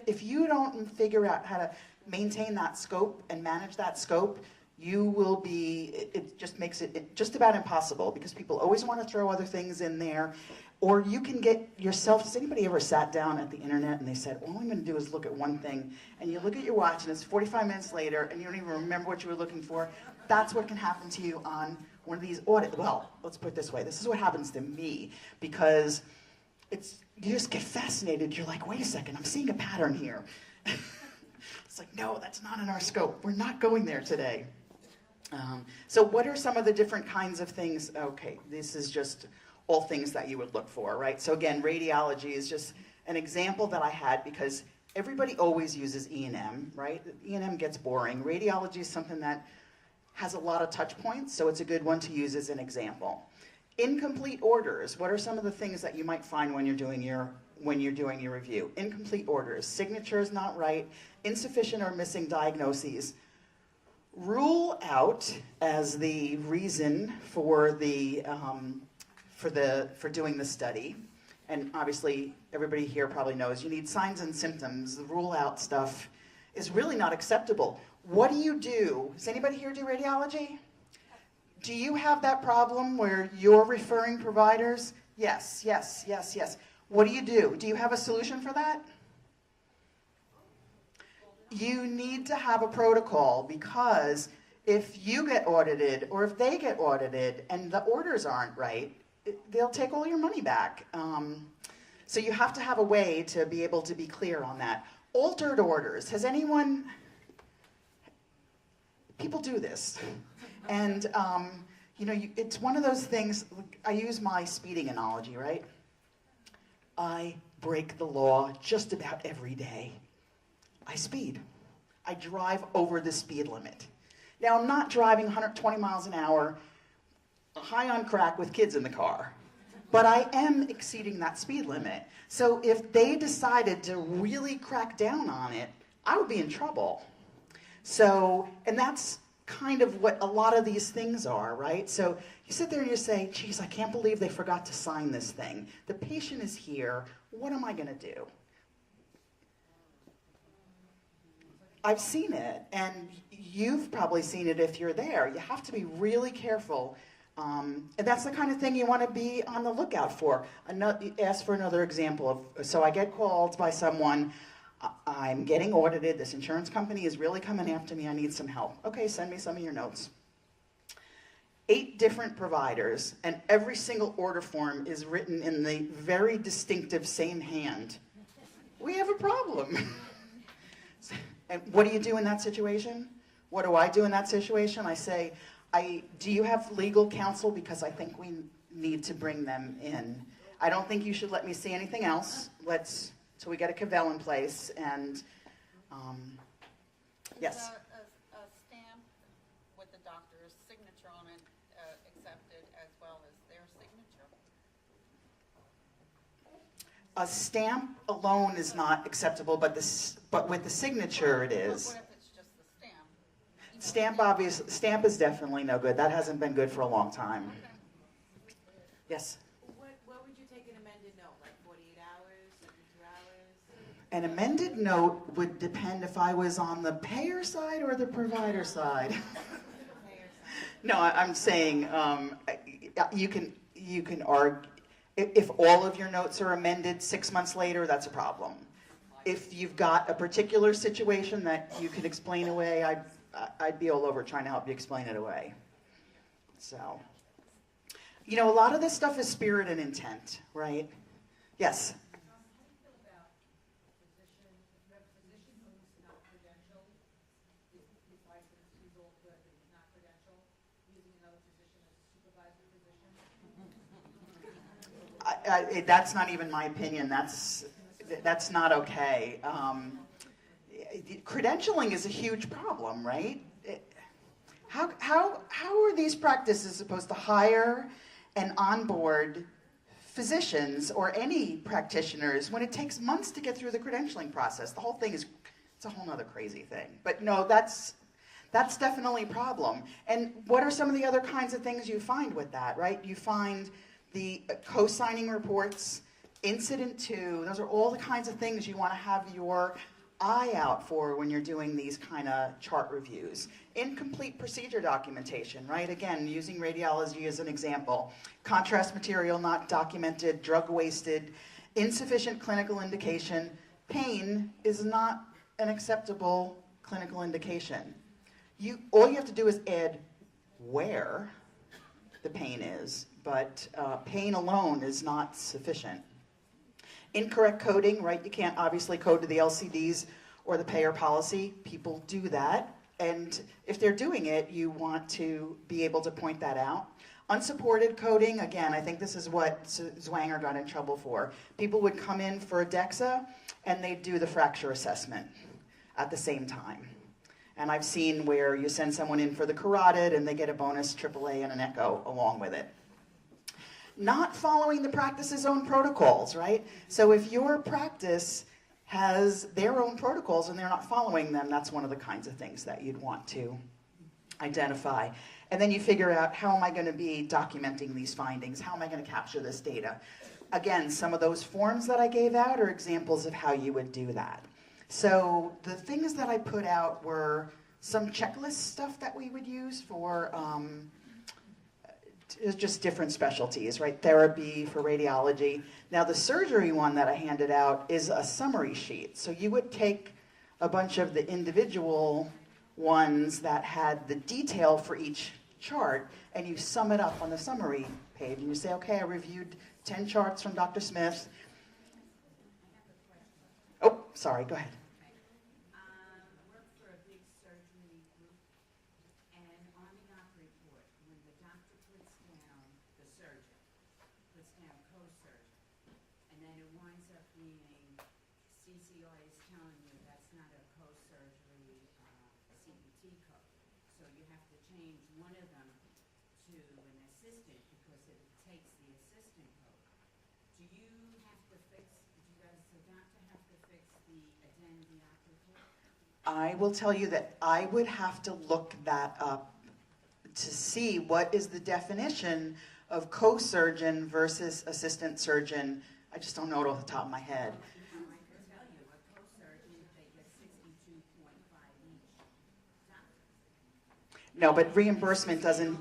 Speaker 2: if you don't figure out how to maintain that scope and manage that scope, it just makes it just about impossible because people always want to throw other things in there. Or you can get yourself, has anybody ever sat down at the internet and they said, all I'm going to do is look at one thing, and you look at your watch and it's 45 minutes later and you don't even remember what you were looking for? That's what can happen to you on one of these audits. Well, let's put it this way. This is what happens to me because you just get fascinated. You're like, wait a second, I'm seeing a pattern here. It's like, no, that's not in our scope. We're not going there today. So what are some of the different kinds of things? Okay, this is just all things that you would look for, right? So again, radiology is just an example that I had because everybody always uses E&M, right? E&M gets boring. Radiology is something that has a lot of touch points, so it's a good one to use as an example. Incomplete orders. What are some of the things that you might find when you're doing your review? Incomplete orders, signatures not right, insufficient or missing diagnoses. Rule out as the reason for doing the study, and obviously everybody here probably knows you need signs and symptoms. The rule out stuff is really not acceptable. What do you do? Does anybody here do radiology? Do you have that problem where you're referring providers? Yes, yes, yes, yes. What do you do? Do you have a solution for that? You need to have a protocol because if you get audited or if they get audited and the orders aren't right, they'll take all your money back. So you have to have a way to be able to be clear on that. Altered orders. Has anyone... People do this. And, it's one of those things, I use my speeding analogy, right? I break the law just about every day. I speed. I drive over the speed limit. Now, I'm not driving 120 miles an hour, high on crack with kids in the car, but I am exceeding that speed limit. So if they decided to really crack down on it, I would be in trouble. So, and that's kind of what a lot of these things are, right? So you sit there and you say, geez, I can't believe they forgot to sign this thing. The patient is here. What am I going to do? I've seen it, and you've probably seen it if you're there. You have to be really careful. And that's the kind of thing you want to be on the lookout for. Ask for another example. So I get called by someone, I'm getting audited, this insurance company is really coming after me, I need some help. Okay, send me some of your notes. 8 different providers, and every single order form is written in the very distinctive same hand. We have a problem. And what do you do in that situation? What do I do in that situation? I say, do you have legal counsel? Because I think we need to bring them in. I don't think you should let me see anything else. Till we get a cavell in place. And yes.
Speaker 3: Is a stamp with the doctor's signature on it accepted as well as their signature?
Speaker 2: A stamp alone is not acceptable, but with the signature it is.
Speaker 3: What if it's just the stamp?
Speaker 2: Stamp is definitely no good. That hasn't been good for a long time.
Speaker 3: Okay.
Speaker 2: Yes?
Speaker 6: What would you take an amended note, like 48 hours, 72 hours?
Speaker 2: An amended note would depend if I was on the payer side or the provider side. No, I'm saying you can argue. If all of your notes are amended 6 months later, that's a problem. If you've got a particular situation that you can explain away, I'd be all over trying to help you explain it away. So, a lot of this stuff is spirit and intent, right? Yes?
Speaker 4: How do you feel about physician, if you have a physician who's not credentialed, his license, he's all good, but he's not credentialed, using another physician as a supervisor physician?
Speaker 2: That's not even my opinion. That's not okay. Credentialing is a huge problem, right? How are these practices supposed to hire and onboard physicians or any practitioners when it takes months to get through the credentialing process? The whole thing it's a whole nother crazy thing. But no, that's definitely a problem. And what are some of the other kinds of things you find with that, right? You find the co-signing reports, incident to, those are all the kinds of things you want to have your eye out for when you're doing these kind of chart reviews. Incomplete procedure documentation, right? Again, using radiology as an example. Contrast material not documented, drug wasted, insufficient clinical indication. Pain is not an acceptable clinical indication. All you have to do is add where the pain is, but pain alone is not sufficient. Incorrect coding, right? You can't obviously code to the LCDs or the payer policy. People do that. And if they're doing it, you want to be able to point that out. Unsupported coding, again, I think this is what Zwanger got in trouble for. People would come in for a DEXA and they'd do the fracture assessment at the same time. And I've seen where you send someone in for the carotid and they get a bonus AAA and an echo along with it. Not following the practice's own protocols, right? So if your practice has their own protocols and they're not following them, that's one of the kinds of things that you'd want to identify. And then you figure out, how am I going to be documenting these findings? How am I going to capture this data? Again, some of those forms that I gave out are examples of how you would do that. So the things that I put out were some checklist stuff that we would use for just different specialties, right? Therapy for radiology. Now the surgery one that I handed out is a summary sheet. So you would take a bunch of the individual ones that had the detail for each chart and you sum it up on the summary page and you say, okay, I reviewed 10 charts from Dr. Smith. Oh, sorry, go ahead. I will tell you that I would have to look that up to see what is the definition of co-surgeon versus assistant surgeon. I just don't know it off the top of my head. No, but reimbursement doesn't,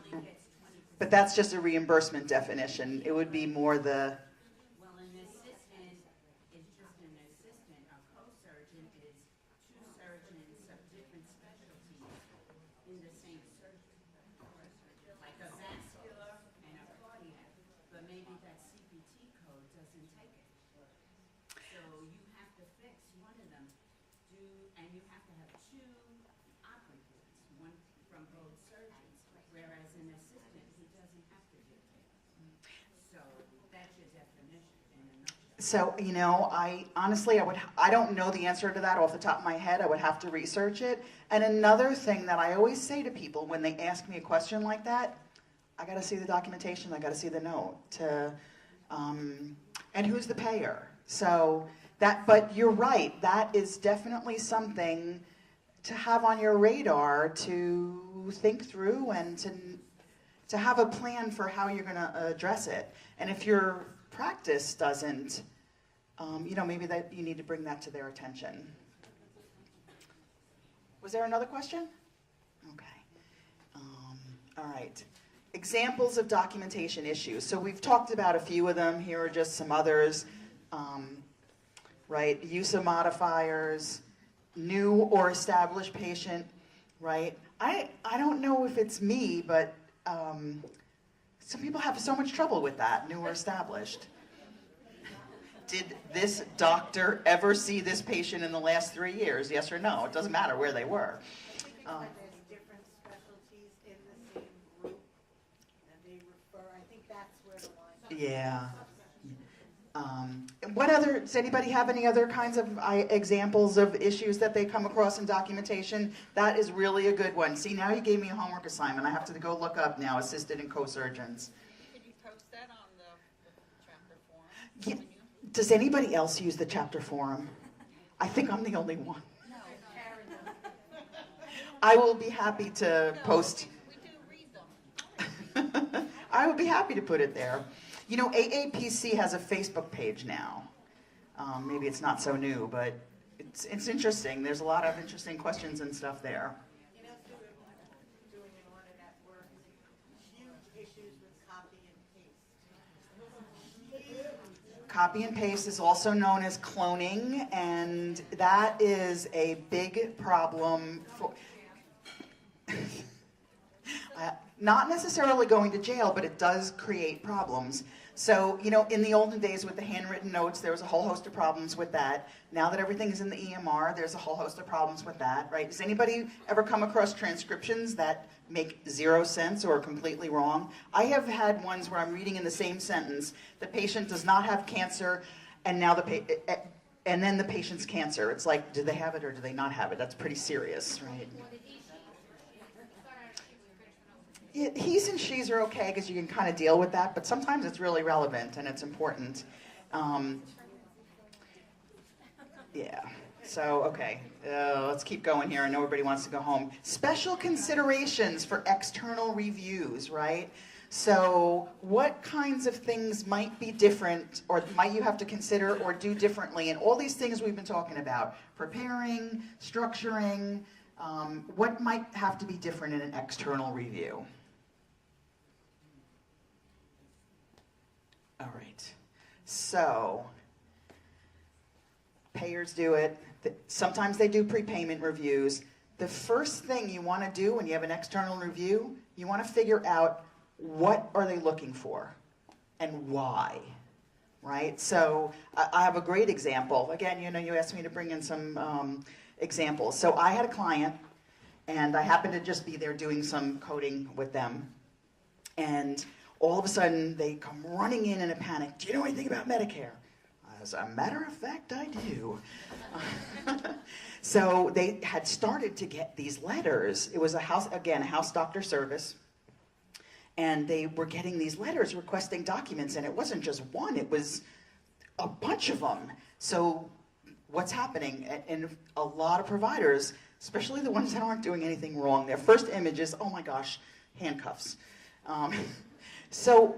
Speaker 2: but that's just a reimbursement definition. It would be more the... So, you know, I don't know the answer to that off the top of my head. I would have to research it. And another thing that I always say to people when they ask me a question like that, I got to see the documentation, I got to see the note, and who's the payer. So but you're right, that is definitely something to have on your radar to think through and to have a plan for how you're going to address it. And if your practice doesn't, you know, maybe that you need to bring that to their attention. Was there another question? Okay. All right. Examples of documentation issues. So we've talked about a few of them. Here are just some others. Right? Use of modifiers, new or established patient, right? I don't know if it's me, but some people have so much trouble with that, new or established. Did this doctor ever see this patient in the last 3 years? Yes or no? It doesn't matter where they were.
Speaker 4: There's different specialties in the same group, and they refer, I think that's where the line.
Speaker 2: Yeah. What other, does anybody have any other kinds of examples of issues that they come across in documentation? That is really a good one. See, now you gave me a homework assignment. I have to go look up now, assisted and co-surgeons.
Speaker 3: Could you post that on the chapter forum?
Speaker 2: Yeah. Does anybody else use the chapter forum? I think I'm the only one.
Speaker 3: No,
Speaker 2: I will be happy to post.
Speaker 3: we do read them.
Speaker 2: I would be happy to put it there. You know, AAPC has a Facebook page now. Maybe it's not so new, but it's interesting. There's a lot of interesting questions and stuff there.
Speaker 1: You know, doing an audit at work, huge issues with copy and paste.
Speaker 2: Copy and paste is also known as cloning, and that is a big problem for not necessarily going to jail, but it does create problems. So, you know, in the olden days with the handwritten notes, there was a whole host of problems with that. Now that everything is in the EMR, there's a whole host of problems with that, right? Does anybody ever come across transcriptions that make zero sense or are completely wrong? I have had ones where I'm reading in the same sentence, the patient does not have cancer, and now and then the patient's cancer. It's like, do they have it or do they not have it? That's pretty serious, right? He's and she's are okay because you can kind of deal with that, but sometimes it's really relevant and it's important. Yeah, so okay, let's keep going here. I know everybody wants to go home. Special considerations for external reviews, right? So what kinds of things might be different or might you have to consider or do differently? And all these things we've been talking about, preparing, structuring, what might have to be different in an external review? All right, so payers do it. Sometimes they do prepayment reviews. The first thing you want to do when you have an external review, you want to figure out what are they looking for and why, right? So I have a great example. Again, you know, you asked me to bring in some examples. So I had a client, and I happened to just be there doing some coding with them, and all of a sudden, they come running in a panic. Do you know anything about Medicare? As a matter of fact, I do. So they had started to get these letters. It was a house doctor service. And they were getting these letters requesting documents. And it wasn't just one, it was a bunch of them. So what's happening? And a lot of providers, especially the ones that aren't doing anything wrong, their first image is, oh my gosh, handcuffs. So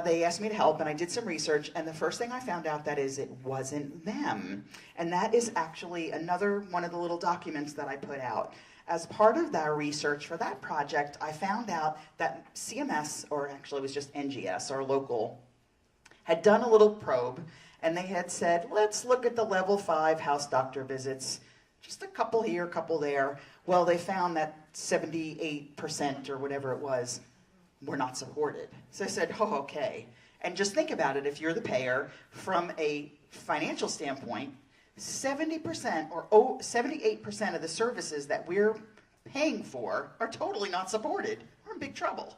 Speaker 2: they asked me to help, and I did some research, and the first thing I found out that is it wasn't them. And that is actually another one of the little documents that I put out. As part of that research for that project, I found out that CMS, or actually it was just NGS, our local, had done a little probe, and they had said, let's look at the level 5 house doctor visits. Just a couple here, a couple there. Well, they found that 78% or whatever it was were not supported. So I said, oh, okay. And just think about it, if you're the payer, from a financial standpoint, 70% or 78% of the services that we're paying for are totally not supported. We're in big trouble.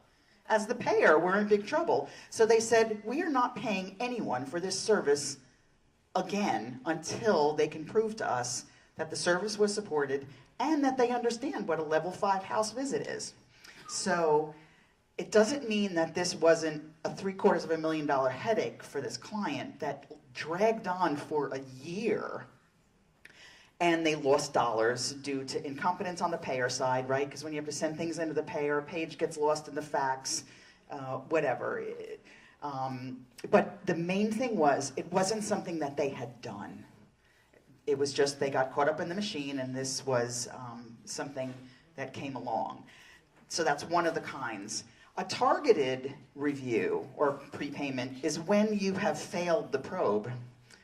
Speaker 2: As the payer, we're in big trouble. So they said, we are not paying anyone for this service again until they can prove to us that the service was supported and that they understand what a level 5 house visit is. So it doesn't mean that this wasn't a $750,000 headache for this client that dragged on for a year. And they lost dollars due to incompetence on the payer side, right? Because when you have to send things into the payer, a page gets lost in the fax, whatever. But the main thing was, it wasn't something that they had done. It was just they got caught up in the machine, and this was something that came along. So that's one of the kinds. A targeted review or prepayment is when you have failed the probe.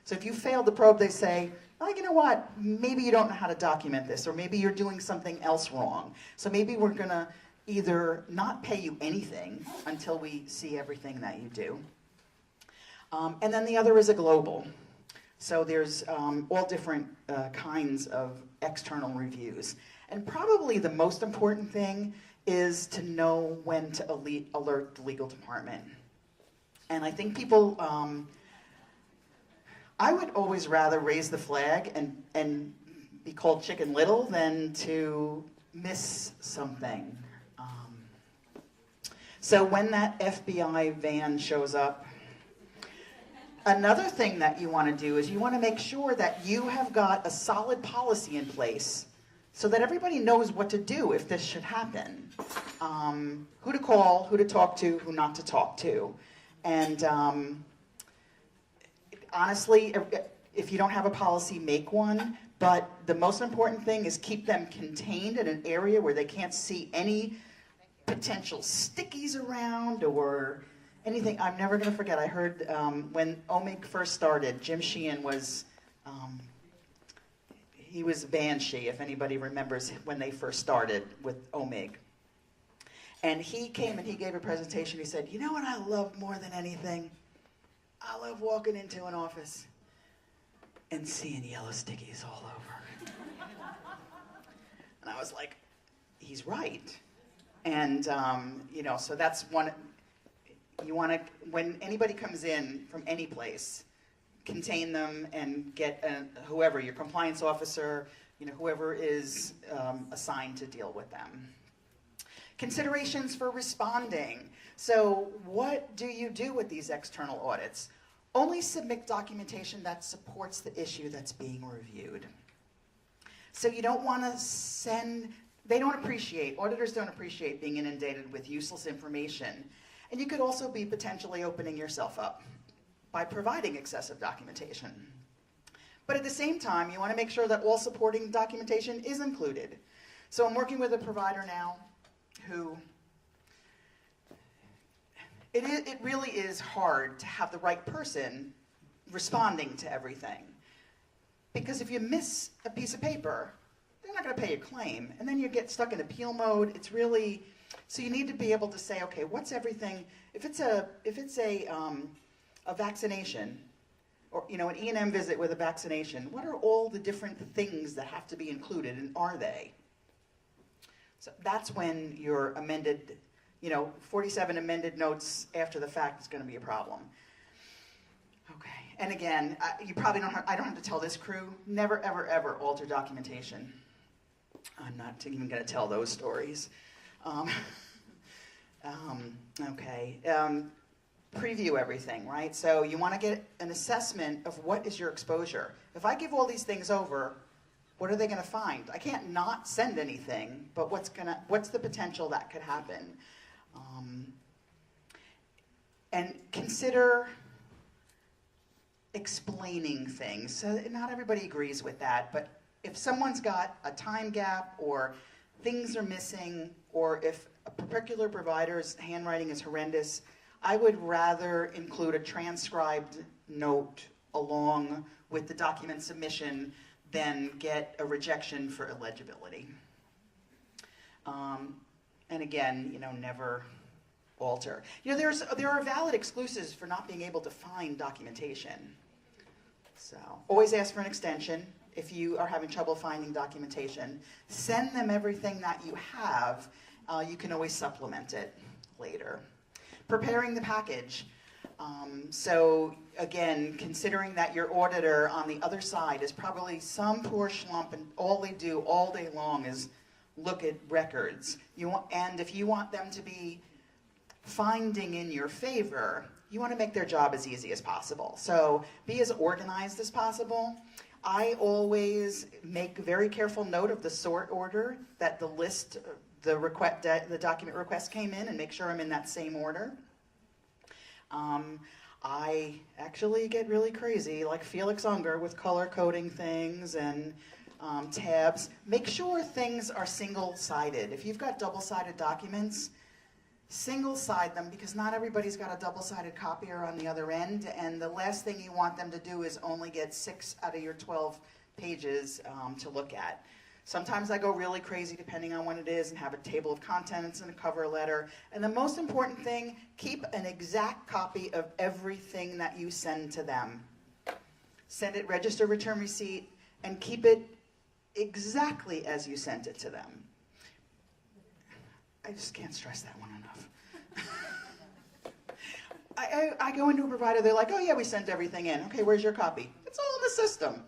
Speaker 2: So if you failed the probe, they say, oh, you know what, maybe you don't know how to document this, or maybe you're doing something else wrong. So maybe we're going to either not pay you anything until we see everything that you do. And then the other is a global. So there's all different kinds of external reviews. And probably the most important thing is to know when to alert the legal department. And I think people I would always rather raise the flag and be called Chicken Little than to miss something. So when that FBI van shows up, another thing that you want to do is you want to make sure that you have got a solid policy in place so that everybody knows what to do if this should happen. Who to call, who to talk to, who not to talk to. And honestly, if you don't have a policy, make one. But the most important thing is keep them contained in an area where they can't see any potential stickies around or anything. I'm never going to forget, I heard when OMIG first started, Jim Sheehan was, he was Banshee, if anybody remembers when they first started with OMIG. And he came and he gave a presentation. He said, you know what I love more than anything? I love walking into an office and seeing yellow stickies all over. And I was like, he's right. And, you know, so that's one, you want to, when anybody comes in from any place, contain them and get whoever, your compliance officer, you know, whoever is assigned to deal with them. Considerations for responding. So what do you do with these external audits? Only submit documentation that supports the issue that's being reviewed. So you don't want to send, auditors don't appreciate being inundated with useless information. And you could also be potentially opening yourself up by providing excessive documentation. But at the same time, you want to make sure that all supporting documentation is included. So I'm working with a provider now who, it really is hard to have the right person responding to everything. Because if you miss a piece of paper, they're not going to pay your claim. And then you get stuck in appeal mode. It's really, so you need to be able to say, okay, what's everything, if it's a vaccination, or you know, an E&M visit with a vaccination, what are all the different things that have to be included, and are they? So that's when your amended, you know, 47 amended notes after the fact is going to be a problem. Okay, and again, you probably don't have, I don't have to tell this crew, never, ever, ever alter documentation. I'm not even going to tell those stories. Okay, preview everything, right? So you want to get an assessment of what is your exposure. If I give all these things over, what are they going to find? I can't not send anything, but what's the potential that could happen? And consider explaining things. So not everybody agrees with that, but if someone's got a time gap or things are missing, or if a particular provider's handwriting is horrendous, I would rather include a transcribed note along with the document submission than get a rejection for illegibility. And again, you know, never alter. You know, there are valid excuses for not being able to find documentation. So always ask for an extension if you are having trouble finding documentation. Send them everything that you have. You can always supplement it later. Preparing the package. So again, considering that your auditor on the other side is probably some poor schlump and all they do all day long is look at records. And if you want them to be finding in your favor, you want to make their job as easy as possible. So be as organized as possible. I always make very careful note of the sort order that the list, the document request came in, and make sure I'm in that same order. I actually get really crazy, like Felix Unger, with color coding things and tabs. Make sure things are single-sided. If you've got double-sided documents, single-side them, because not everybody's got a double-sided copier on the other end, and the last thing you want them to do is only get 6 out of your 12 pages to look at. Sometimes I go really crazy depending on what it is and have a table of contents and a cover letter. And the most important thing, keep an exact copy of everything that you send to them. Send it, register, return receipt, and keep it exactly as you sent it to them. I just can't stress that one enough. I go into a provider, they're like, oh yeah, we sent everything in. Okay, where's your copy? It's all in the system.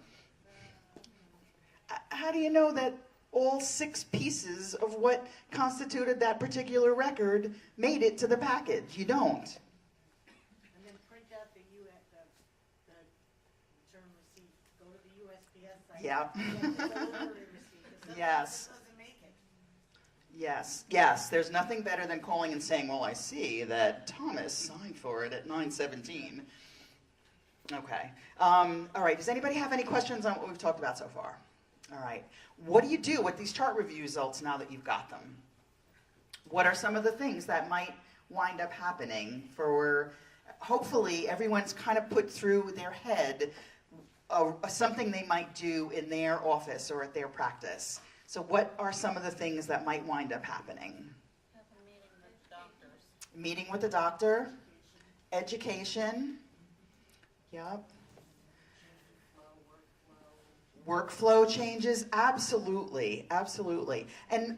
Speaker 2: How do you know that all 6 pieces of what constituted that particular record made it to the package? You don't.
Speaker 7: And then print out the return receipt, go to the USPS site.
Speaker 2: Yeah.
Speaker 7: Get the delivery receipt, 'cause sometimes
Speaker 2: Yes.
Speaker 7: it doesn't make it.
Speaker 2: Yes. There's nothing better than calling and saying, well, I see that Thomas signed for it at 9:17. Okay. All right. Does anybody have any questions on what we've talked about so far? All right. What do you do with these chart review results now that you've got them? What are some of the things that might wind up happening for, hopefully everyone's kind of put through their head something they might do in their office or at their practice. So what are some of the things that might wind up happening?
Speaker 3: Have a meeting with doctors.
Speaker 2: Meeting with the doctor, education, yep. Workflow changes, absolutely. And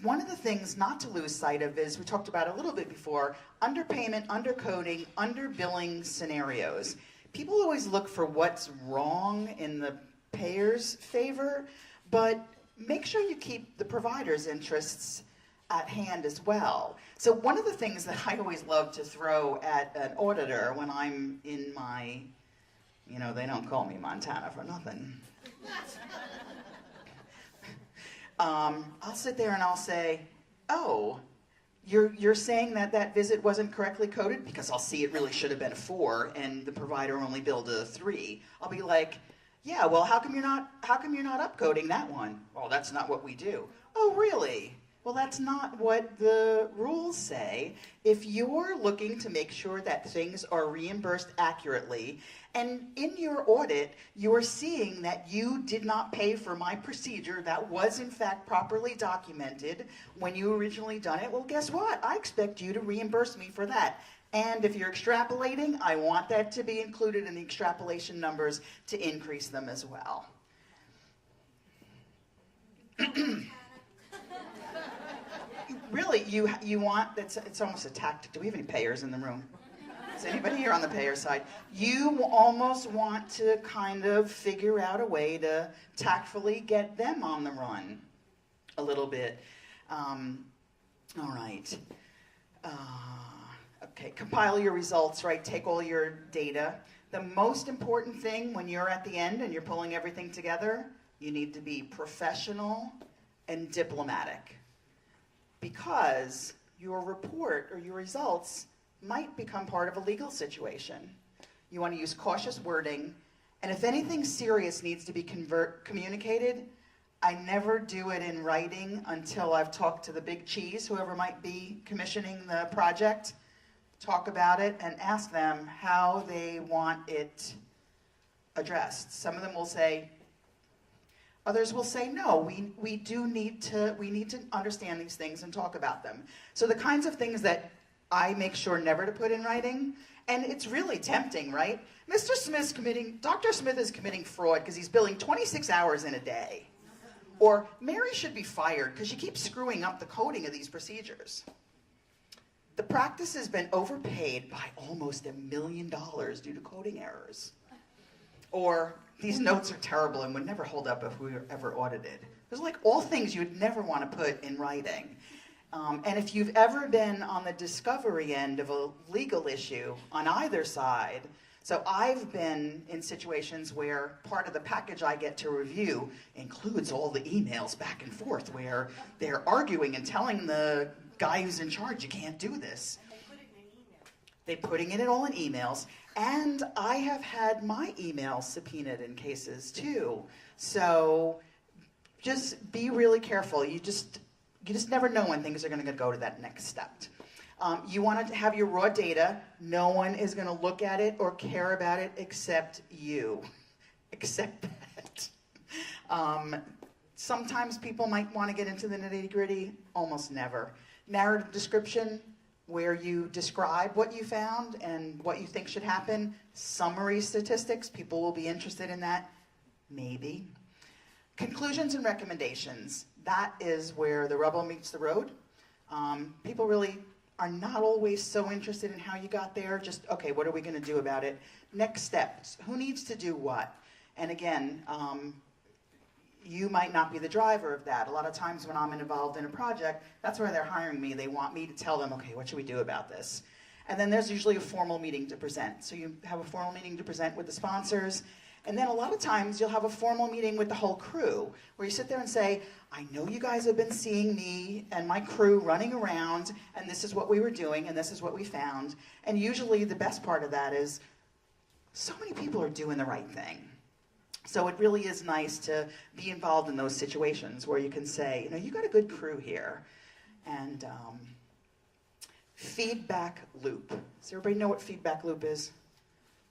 Speaker 2: one of the things not to lose sight of is, we talked about it a little bit before, underpayment, undercoding, underbilling scenarios. People always look for what's wrong in the payer's favor, but make sure you keep the provider's interests at hand as well. So one of the things that I always love to throw at an auditor when I'm in my, they don't call me Montana for nothing. I'll sit there and I'll say, oh, you're saying that visit wasn't correctly coded? Because I'll see it really should have been a 4 and the provider only billed a 3. I'll be like, yeah, well, how come you're not upcoding that one? Oh, that's not what we do. Oh, really? Well, that's not what the rules say. If you're looking to make sure that things are reimbursed accurately, and in your audit, you're seeing that you did not pay for my procedure that was in fact properly documented when you originally done it, well, guess what? I expect you to reimburse me for that. And if you're extrapolating, I want that to be included in the extrapolation numbers to increase them as well. Really, you want, it's almost a tactic. Do we have any payers in the room? Is anybody here on the payer side? You almost want to kind of figure out a way to tactfully get them on the run a little bit. All right. Okay, compile your results, right? Take all your data. The most important thing when you're at the end and you're pulling everything together, you need to be professional and diplomatic. Because your report or your results might become part of a legal situation. You want to use cautious wording, and if anything serious needs to be communicated, I never do it in writing until I've talked to the big cheese, whoever might be commissioning the project, talk about it and ask them how they want it addressed. Some of them will say, others will say, no, we need to understand these things and talk about them. So the kinds of things that I make sure never to put in writing, and it's really tempting, right? Dr. Smith is committing fraud because he's billing 26 hours in a day. Or Mary should be fired because she keeps screwing up the coding of these procedures. The practice has been overpaid by almost $1 million due to coding errors. Or these notes are terrible and would never hold up if we were ever audited. There's like all things you'd never want to put in writing. And if you've ever been on the discovery end of a legal issue on either side, so I've been in situations where part of the package I get to review includes all the emails back and forth where they're arguing and telling the guy who's in charge, you can't do this. They're putting it all in emails. And I have had my emails subpoenaed in cases too. So just be really careful. You just never know when things are going to go to that next step. You want to have your raw data. No one is going to look at it or care about it except you. Except that. Sometimes people might want to get into the nitty-gritty. Almost never. Narrative description, where you describe what you found and what you think should happen. Summary statistics, people will be interested in that. Maybe. Conclusions and recommendations. That is where the rubber meets the road. People really are not always so interested in how you got there. Just, okay, what are we going to do about it? Next steps. Who needs to do what? And again, you might not be the driver of that. A lot of times when I'm involved in a project, that's where they're hiring me. They want me to tell them, okay, what should we do about this? And then there's usually a formal meeting to present. So you have a formal meeting to present with the sponsors. And then a lot of times you'll have a formal meeting with the whole crew where you sit there and say, I know you guys have been seeing me and my crew running around, and this is what we were doing, and this is what we found. And usually the best part of that is so many people are doing the right thing. So it really is nice to be involved in those situations where you can say, you know, you got a good crew here. And feedback loop. Does everybody know what feedback loop is?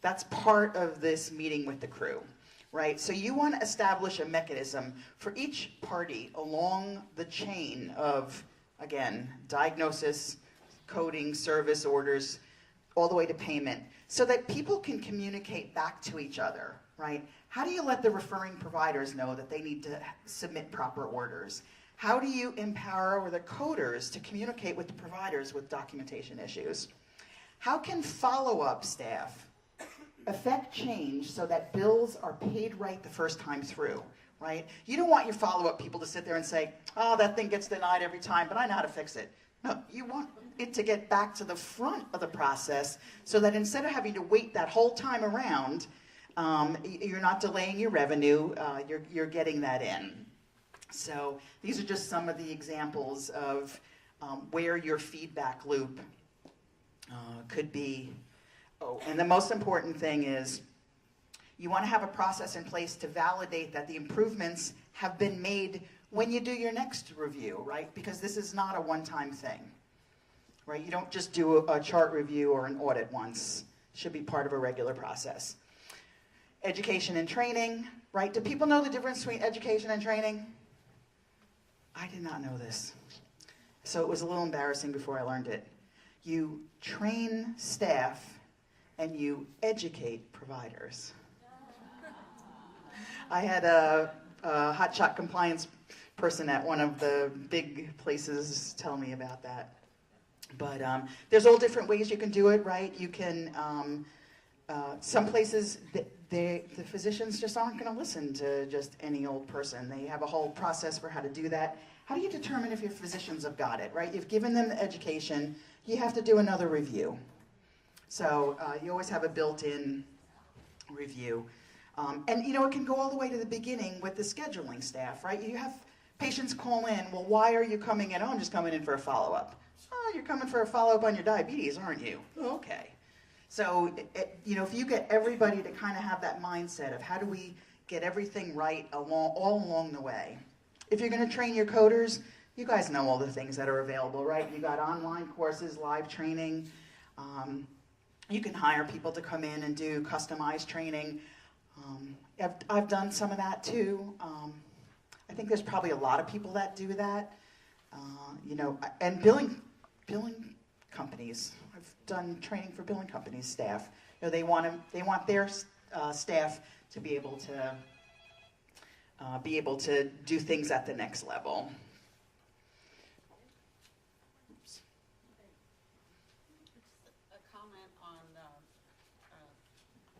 Speaker 2: That's part of this meeting with the crew, right? So you want to establish a mechanism for each party along the chain of, again, diagnosis, coding, service orders, all the way to payment, so that people can communicate back to each other, right? How do you let the referring providers know that they need to submit proper orders? How do you empower the coders to communicate with the providers with documentation issues? How can follow-up staff affect change so that bills are paid right the first time through, right? You don't want your follow-up people to sit there and say, oh, that thing gets denied every time, but I know how to fix it. No, you want it to get back to the front of the process so that instead of having to wait that whole time around, you're not delaying your revenue, you're getting that in. So these are just some of the examples of where your feedback loop could be. Oh, and the most important thing is you want to have a process in place to validate that the improvements have been made when you do your next review, right? Because this is not a one-time thing, right? You don't just do a chart review or an audit once. It should be part of a regular process. Education and training, right? Do people know the difference between education and training? I did not know this. So it was a little embarrassing before I learned it. You train staff and you educate providers. I had a hotshot compliance person at one of the big places tell me about that. But there's all different ways you can do it, right? You can, some places, the physicians just aren't going to listen to just any old person. They have a whole process for how to do that. How do you determine if your physicians have got it, right? You've given them the education, you have to do another review. So you always have a built-in review. And you know, it can go all the way to the beginning with the scheduling staff, right? You have patients call in, well, why are you coming in? Oh, I'm just coming in for a follow-up. Oh, you're coming for a follow-up on your diabetes, aren't you? Okay. So, you know, if you get everybody to kind of have that mindset of how do we get everything right all along the way. If you're going to train your coders, you guys know all the things that are available, right? You got online courses, live training. You can hire people to come in and do customized training. I've done some of that too. I think there's probably a lot of people that do that. You know, and billing companies. I've done training for billing companies staff. You know, they want their staff to be able to do things at the next level.
Speaker 3: A comment on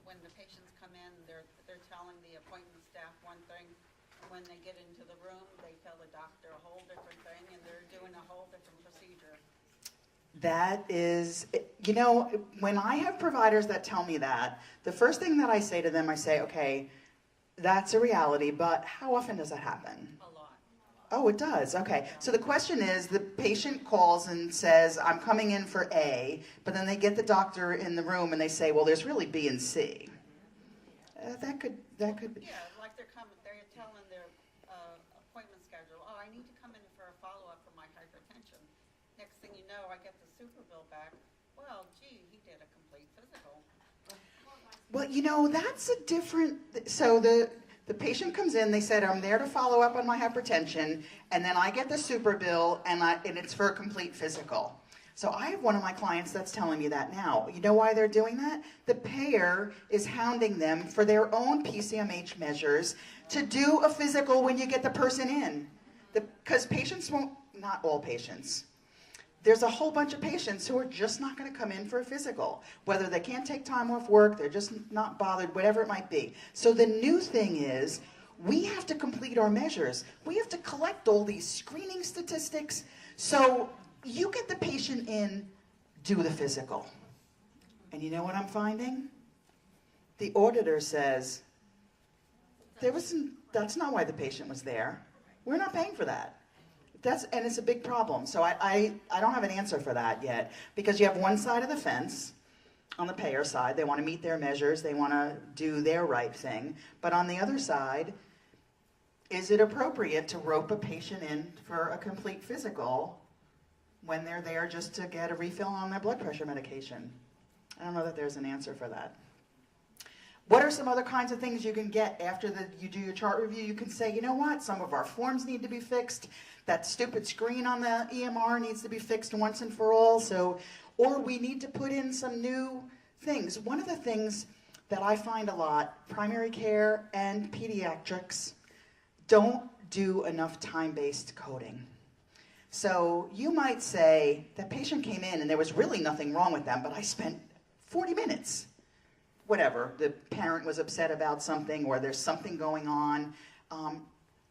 Speaker 3: when the patients come in, they're telling the appointment staff one thing, and when they get into the room, they tell the doctor a whole different thing, and they're doing a whole different procedure.
Speaker 2: That is, you know, when I have providers that tell me that, the first thing that I say to them, I say, okay, that's a reality, but how often does that happen?
Speaker 3: A lot.
Speaker 2: Oh, it does. Okay. So the question is, the patient calls and says, I'm coming in for A, but then they get the doctor in the room and they say, well, there's really B and C. That could be.
Speaker 3: Yeah, like they're telling their appointment schedule, oh, I need to come in for a follow-up for my hypertension. Next thing you know, I get the super bill back. Well, gee, he did a complete physical.
Speaker 2: Well, you know, that's a different, so the patient comes in, they said, I'm there to follow up on my hypertension, and then I get the super bill, and it's for a complete physical. So I have one of my clients that's telling me that now. You know why they're doing that? The payer is hounding them for their own PCMH measures to do a physical when you get the person in. Because patients won't, not all patients, there's a whole bunch of patients who are just not going to come in for a physical, whether they can't take time off work, they're just not bothered, whatever it might be. So the new thing is, we have to complete our measures. We have to collect all these screening statistics. So you get the patient in, do the physical. And you know what I'm finding? The auditor says, that's not why the patient was there. We're not paying for that. And it's a big problem. So I don't have an answer for that yet, because you have one side of the fence, on the payer side, they want to meet their measures, they want to do their right thing. But on the other side, is it appropriate to rope a patient in for a complete physical when they're there just to get a refill on their blood pressure medication? I don't know that there's an answer for that. What are some other kinds of things you can get after you do your chart review? You can say, you know what, some of our forms need to be fixed. That stupid screen on the EMR needs to be fixed once and for all. Or we need to put in some new things. One of the things that I find a lot, primary care and pediatrics don't do enough time-based coding. So you might say, that patient came in and there was really nothing wrong with them, but I spent 40 minutes. Whatever, the parent was upset about something, or there's something going on,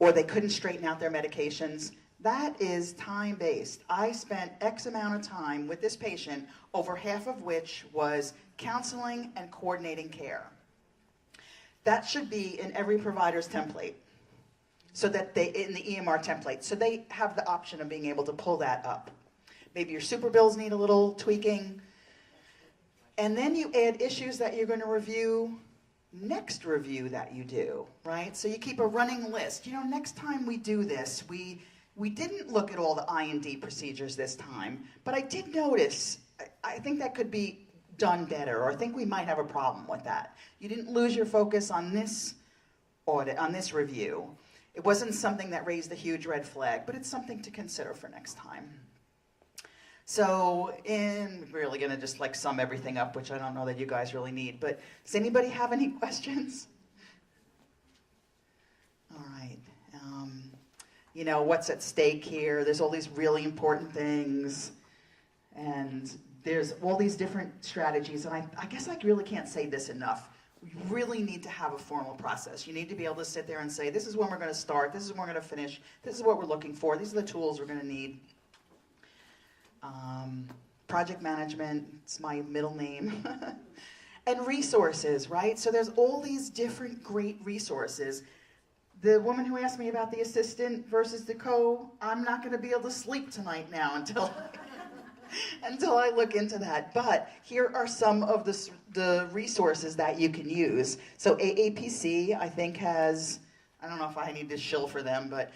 Speaker 2: or they couldn't straighten out their medications. That is time-based. I spent X amount of time with this patient, over half of which was counseling and coordinating care. That should be in every provider's template, so that in the EMR template, so they have the option of being able to pull that up. Maybe your super bills need a little tweaking. And then you add issues that you're going to review next review that you do, right? So you keep a running list. You know, next time we do this, we didn't look at all the I&D procedures this time, but I did notice, I think that could be done better, or I think we might have a problem with that. You didn't lose your focus on this audit, on this review. It wasn't something that raised a huge red flag, but it's something to consider for next time. So, we're really going to just like sum everything up, which I don't know that you guys really need, but does anybody have any questions? All right. You know, what's at stake here? There's all these really important things, and there's all these different strategies, and I guess I really can't say this enough. We really need to have a formal process. You need to be able to sit there and say, this is when we're going to start, this is when we're going to finish, this is what we're looking for, these are the tools we're going to need. Project management, it's my middle name. And resources, right? So there's all these different great resources. The woman who asked me about the assistant versus the I'm not going to be able to sleep tonight now until I look into that. But here are some of the resources that you can use. So AAPC, I think, has, I don't know if I need to shill for them, but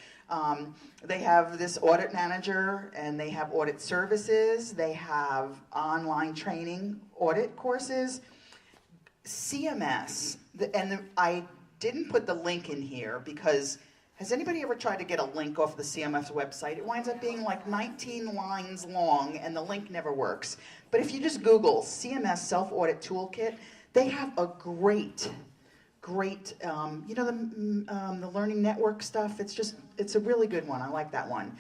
Speaker 2: they have this audit manager, and they have audit services, they have online training audit courses. CMS, I didn't put the link in here because, has anybody ever tried to get a link off the CMS website? It winds up being like 19 lines long and the link never works. But if you just Google CMS Self-Audit Toolkit, they have a great, you know, the Learning Network stuff, it's a really good one. I like that one.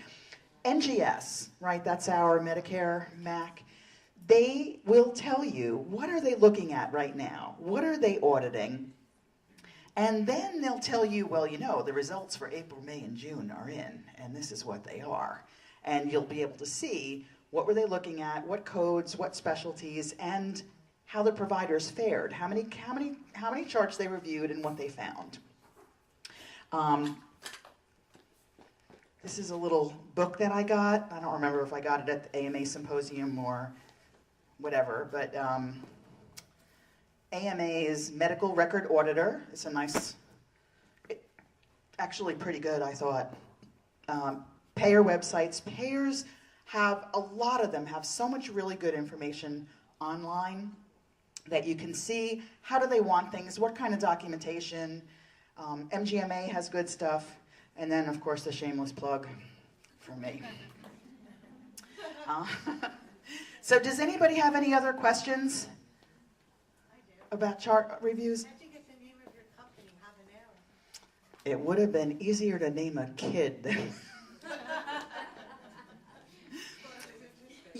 Speaker 2: NGS, right, that's our Medicare MAC. They will tell you, what are they looking at right now? What are they auditing? And then they'll tell you, well, you know, the results for April, May, and June are in, and this is what they are. And you'll be able to see what were they looking at, what codes, what specialties, and how the providers fared, how many charts they reviewed, and what they found. This is a little book that I got. I don't remember if I got it at the AMA symposium or whatever, but AMA's Medical Record Auditor. It's a nice, actually pretty good, I thought. Payer websites. Payers have, a lot of them have so much really good information online that you can see how do they want things, what kind of documentation. MGMA has good stuff, and then of course the shameless plug from me. So does anybody have any other questions about chart reviews?
Speaker 7: How'd you get the name of your company, Habanero?
Speaker 2: It would have been easier to name a kid than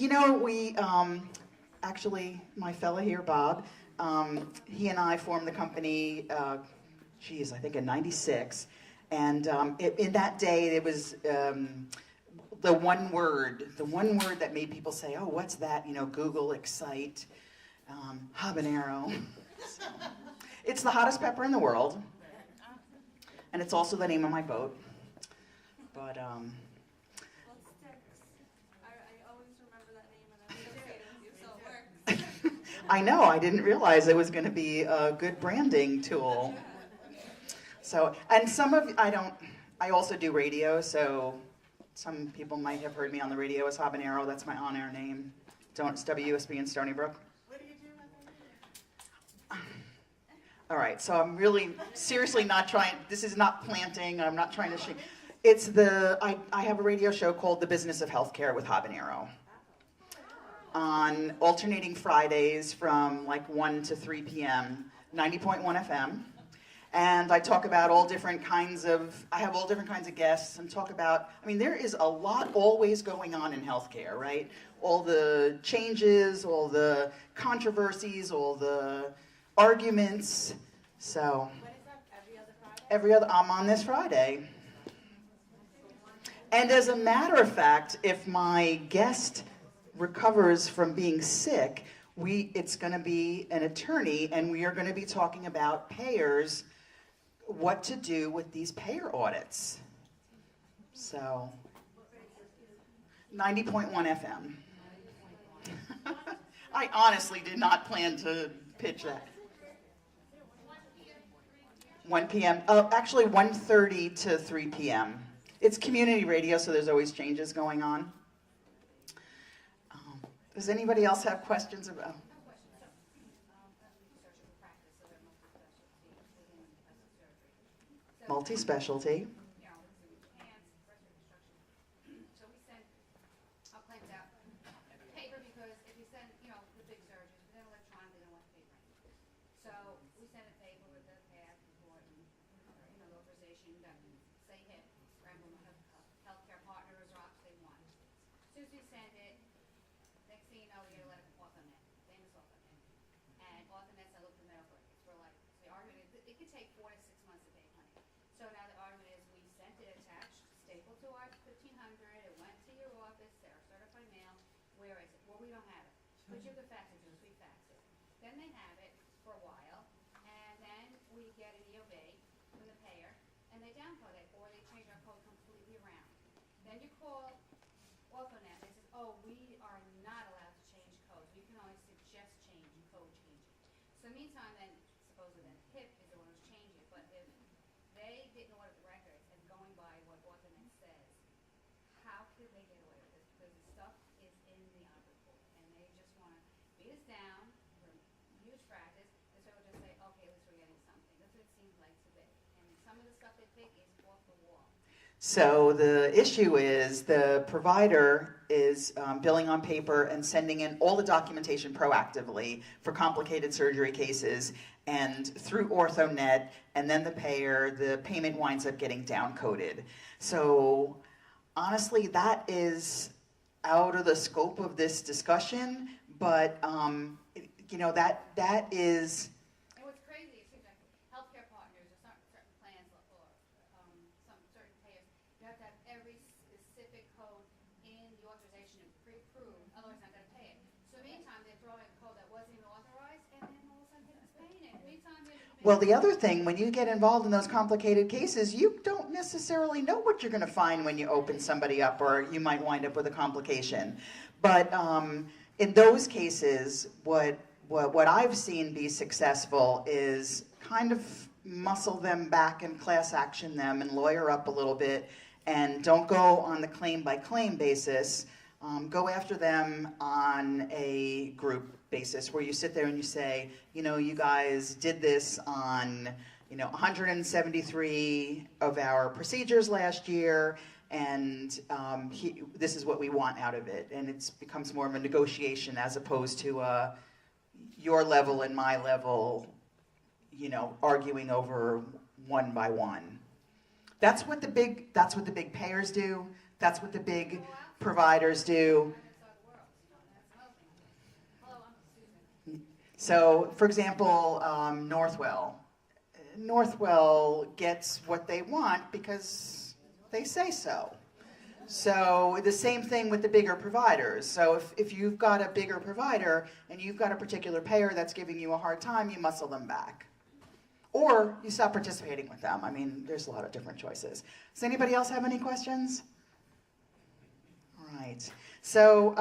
Speaker 2: You know, we actually, my fella here, Bob, he and I formed the company, I think in '96. And in that day, it was the one word that made people say, oh, what's that? You know, Google, Excite, Habanero. So, it's the hottest pepper in the world. And it's also the name of my boat. But,
Speaker 5: Well, it sticks. I always remember that name and I'm associated with you, so it works.
Speaker 2: I know, I didn't realize it was going to be a good branding tool. So, and I also do radio, so some people might have heard me on the radio as Habanero. That's my on-air name. It's WUSB in Stony Brook.
Speaker 7: What do you do on the radio?
Speaker 2: All right, so I'm really seriously not trying, this is not planting, I'm not trying to it's I have a radio show called The Business of Healthcare with Habanero on alternating Fridays from like 1 to 3 p.m., 90.1 FM. And I talk about I have all different kinds of guests and talk about, there is a lot always going on in healthcare, right? All the changes, all the controversies, all the arguments. So,
Speaker 6: When is that? Every other Friday?
Speaker 2: I'm on this Friday. And as a matter of fact, if my guest recovers from being sick, it's going to be an attorney, and we are going to be talking about payers, what to do with these payer audits. So, 90.1 FM. I honestly did not plan to pitch that. 1 p.m. Actually 1:30 to 3 p.m. It's community radio, so there's always changes going on. Does anybody else have questions about? Multi-specialty.
Speaker 8: So we send our claims out paper because if you send, the big surgeons, then electronically, they don't want paper. So we send a paper with the path report and, the authorization that say HIP, Rambling Healthcare Partners, or Oxley One. As soon as we send it, next thing you know, we get a letter from AuthorNet, famous AuthorNet. And AuthorNet, I looked the medical records. We're like, the argument is, it could take 4 to 6 months to pay, honey. So now the argument is we sent it attached, stapled to our 1500, it went to your office, they're certified mail. Where is it? Well, we don't have it. But you can fax it to us, we fax it. Then they have it for a while, and then we get an EOB from the payer, and they downcode it, or they change our code completely around. Then you call AuthorNet, and they say, oh, we are not allowed to change codes. We can only suggest code changing. So meantime, then, supposedly then HIP is the one who's changing it, but if they didn't audit the records and going by what AuthorNet says, how could they get away with this? Because the stuff is in the audit report, and they just want to beat us down. We're huge practice, and so we'll just say, okay, at least we're getting something. That's what it seems like today. And some of the stuff they pick is off the wall.
Speaker 2: So the issue is the provider is billing on paper and sending in all the documentation proactively for complicated surgery cases and through OrthoNet, and then the payment winds up getting downcoded. So honestly, that is out of the scope of this discussion, but that is.
Speaker 8: And what's crazy, it seems like healthcare partners or certain plans or some certain payers, you have to have every specific code in the authorization and pre-approved, otherwise they're not going to pay it. So meantime, they're throwing a code that wasn't even authorized, and then all of a sudden it's paying it. Meantime,
Speaker 2: Well, the other thing, when you get involved in those complicated cases, you don't necessarily know what you're going to find when you open somebody up, or you might wind up with a complication. But in those cases, what I've seen be successful is kind of muscle them back and class action them and lawyer up a little bit, and don't go on the claim-by-claim basis. Go after them on a group basis where you sit there and you say, you guys did this on, 173 of our procedures last year, and this is what we want out of it. And it becomes more of a negotiation as opposed to your level and my level, arguing over one by one. That's what the big payers do. That's what the big providers do. So, for example, Northwell gets what they want because they say so. So the same thing with the bigger providers. So if you've got a bigger provider and you've got a particular payer that's giving you a hard time, you muscle them back. Or you stop participating with them. I mean, there's a lot of different choices. Does anybody else have any questions? All right. So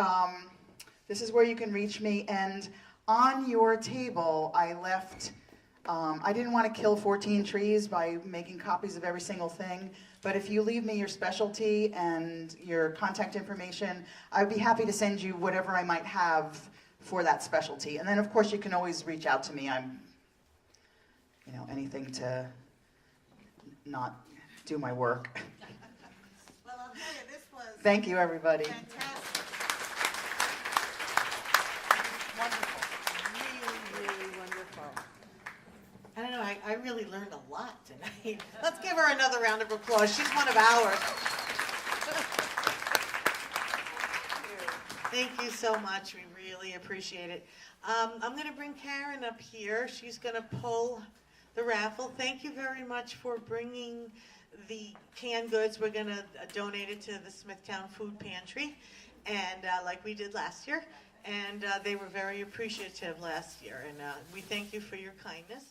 Speaker 2: this is where you can reach me. And on your table, I left, I didn't want to kill 14 trees by making copies of every single thing. But if you leave me your specialty and your contact information, I'd be happy to send you whatever I might have for that specialty. And then, of course, you can always reach out to me. I'm, anything to not do my work.
Speaker 7: Well, I'll tell you, this was
Speaker 2: Thank you, everybody.
Speaker 7: fantastic. Wonderful. Really, really wonderful.
Speaker 1: I don't know, I really learned a lot tonight. Let's give her another round of applause. She's one of ours. Thank you so much. We really appreciate it. I'm going to bring Karen up here. She's going to pull the raffle. Thank you very much for bringing the canned goods. We're going to donate it to the Smithtown Food Pantry, and like we did last year. And they were very appreciative last year. And we thank you for your kindness.